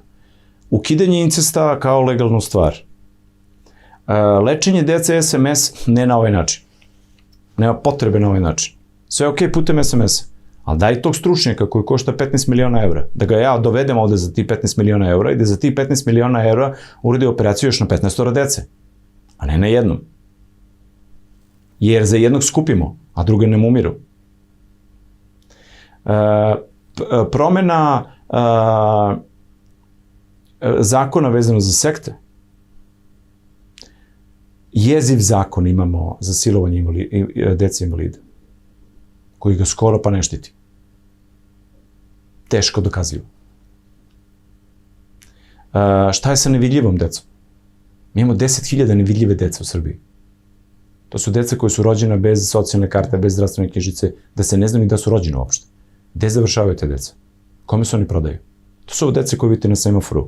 Ukidanje incesta kao legalnu stvar. Lečenje dece SMS ne na ovaj način. Nema potrebe na ovaj način. Sve je okej putem SMS-a. Ali daj tog stručnjaka koji košta 15 miliona evra, da ga ja dovedem ovde za ti 15 miliona evra i da za ti 15 miliona evra uradi operaciju još na 15 dece. A ne na jednom. Jer za jednog skupimo, a druge ne umiru. Promena zakona vezano za sekte. Jeziv zakon imamo za silovanje dece invalida, koji ga skoro pa ne štiti. Teško dokazivo. Šta je sa nevidljivom decom? Mi imamo 10.000 nevidljive dece u Srbiji. To su deca koje su rođena bez socijalne karte, bez zdravstvene knjižice, da se ne zna ni da su rođene uopšte. Gde završavaju te deca? Kome se oni prodaju? To su dece koje vidite na semaforu,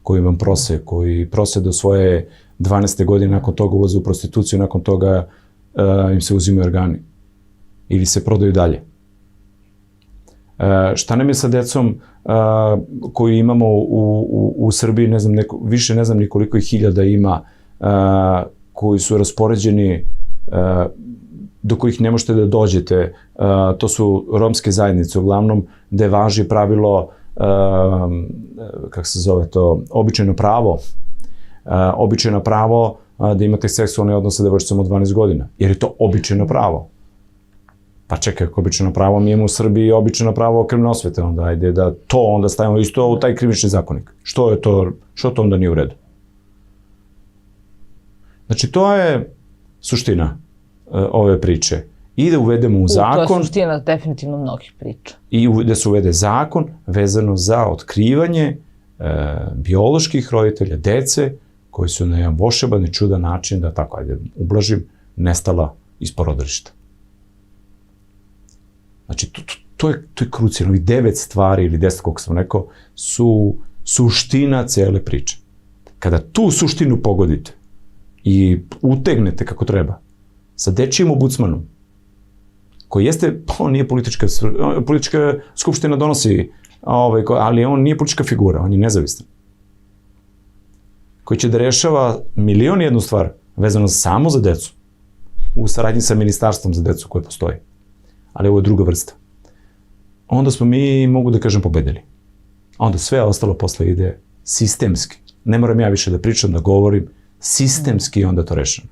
koji vam prose, koji prose do svoje 12. godine, nakon toga ulaze u prostituciju, nakon toga im se uzimaju organi ili se prodaju dalje. Šta nam je sa decom koju imamo u Srbiji, više ne znam ni koliko ih hiljada ima, koji su raspoređeni, do kojih ne možete da dođete. To su romske zajednice, uglavnom, gde važi pravilo, kako se zove to, običajno pravo. Običajno pravo da imate seksualne odnose devojčicom od 12 godina, jer je to običajno pravo. Pa čekaj, ako običajno pravo, mi imamo u Srbiji običajno pravo krvne osvete, onda ajde da to onda stavimo isto u taj krivični zakonik. Što to onda nije u redu? Znači, to je suština ove priče. I da uvedemo u zakon... To je suština definitivno mnogih priča. I da se uvede zakon vezano za otkrivanje bioloških roditelja, dece, koji su na jedan volšeban i čudan način, da tako, ajde, ublažim, nestala iz porodilišta. Znači, to je krucijalno. Ovih 9 stvari ili 10, koliko sam rekao, su suština cele priče. Kada tu suštinu pogodite i utegnete kako treba, sa dečijim ombudsmanom, koji jeste, on nije politička skupština donosi, ali on nije politička figura, on je nezavistan. Koji će da rešava milion jednu stvar vezano samo za decu, u saradnji sa ministarstvom za decu koje postoji. Ali ovo je druga vrsta. Onda smo mi, mogu da kažem, pobedili. Onda sve ostalo posle ide sistemski. Ne moram ja više da pričam, da govorim, sistemski onda to rešam.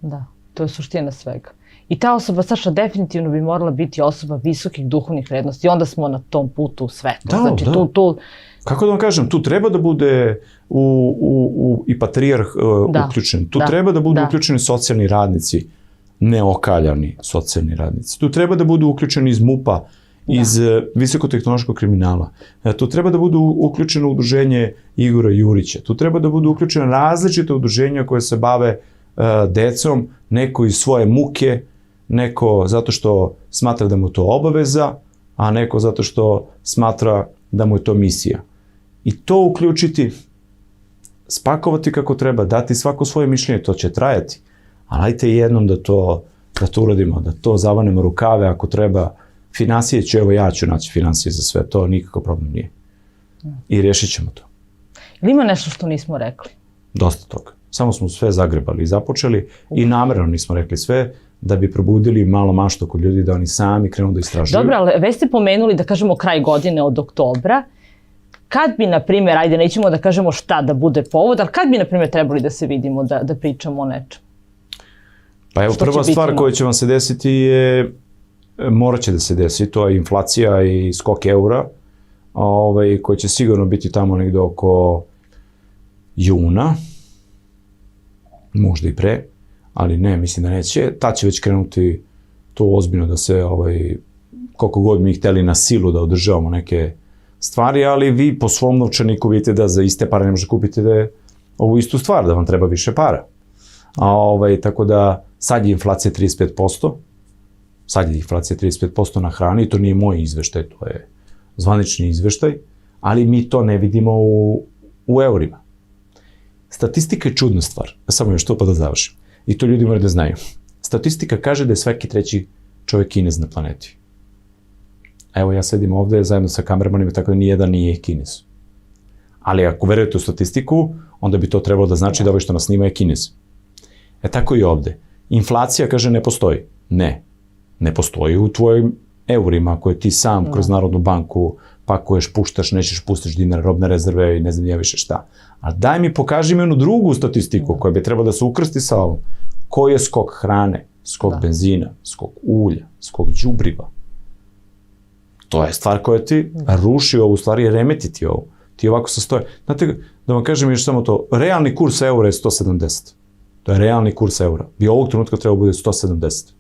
Da, to je suština svega. I ta osoba, Saša, definitivno bi morala biti osoba visokih duhovnih vrednosti. I onda smo na tom putu u svetu. Znači, kako da vam kažem, tu treba da bude i patrijarh uključen. Tu treba da budu uključeni socijalni radnici, neokaljani socijalni radnici. Tu treba da budu uključeni iz MUP-a, iz visokotehnološkog kriminala. Tu treba da budu uključeno udruženje Igora Jurića. Tu treba da budu uključene različite udruženja koje se bave decom, neko iz svoje muke, neko zato što smatra da mu to obaveza, a neko zato što smatra da mu je to misija. I to uključiti, spakovati kako treba, dati svako svoje mišljenje, to će trajati. Ali ajte jednom da to uradimo, da to zavanemo rukave ako treba. Finansije ću, evo ja ću naći finansije za sve, to nikakav problem nije. I rešit ćemo to. Ili ima nešto što nismo rekli? Dosta toga. Samo smo sve zagrebali i započeli i namerno nismo rekli sve, da bi probudili malo maštu kod ljudi, da oni sami krenu da istražuju. Dobro, ali već ste pomenuli, da kažemo, kraj godine od oktobra. Kad bi, na primjer, ajde, nećemo da kažemo šta da bude povod, ali kad bi, na primjer, trebali da se vidimo, da pričamo o nečem? Pa evo, prva stvar koja će vam se desiti je morat će da se desi, to je inflacija i skok eura, koji će sigurno biti tamo negde oko juna, možda i pre, ali ne, mislim da neće. Tad će već krenuti to ozbiljno da se, koliko god mi hteli na silu da održavamo neke stvari, ali vi po svom novčaniku vidite da za iste pare ne možete kupiti ovu istu stvar, da vam treba više para. Tako da sad je inflacija 35%, sad je inflacija 35% na hrani, i to nije moj izveštaj, to je zvanični izveštaj, ali mi to ne vidimo u eurima. Statistika je čudna stvar, samo još to pa da završim. I to ljudi moraju da znaju. Statistika kaže da je svaki treći čovjek Kinez na planeti. Evo, ja sedim ovde zajedno sa kameramanima, tako da nijedan nije Kinez. Ali ako verujete u statistiku, onda bi to trebalo da znači da ovaj što nas snima je Kinez. Tako i ovde. Inflacija, kaže, ne postoji. Ne postoji u tvojim eurima koje ti sam kroz Narodnu banku pakuješ, puštaš, nećeš pustiš dinar, robne rezerve i ne znam ja više šta. Ali daj mi, pokaži mi onu drugu statistiku koja bi trebala da se ukrsti sa ovom. Koji je skok hrane, skok benzina, skok ulja, skok đubriva. To je stvar koja ti ruši ovu stvar i remeti ti ovu. Ti ovako sastoje. Znate, da vam kažem još samo to, realni kurs eura je 170. To je realni kurs eura. Bi ovog trenutka trebao bude 170.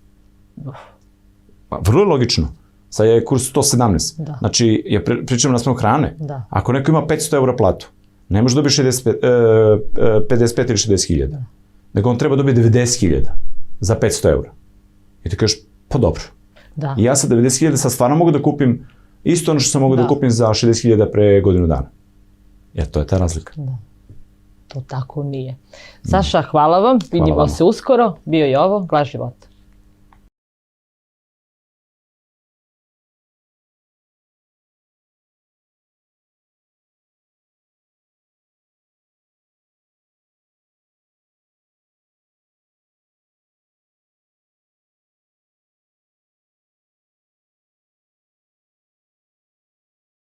Vrlo je logično. Sad je kurs 117. Znači, ja pričam na svom hrane. Ako neko ima 500 eura platu, ne može dobiti 55 ili 60 hiljada. Nego on treba dobiti 90 hiljada za 500 eura. I ti kažeš, pa dobro. I ja sa 90 hiljada sad stvarno mogu da kupim isto ono što sam mogu da kupim za 60 hiljada pre godinu dana. Jer to je ta razlika. To tako nije. Saša, hvala vam. Vidimo se uskoro. Bio je ovo Glas života.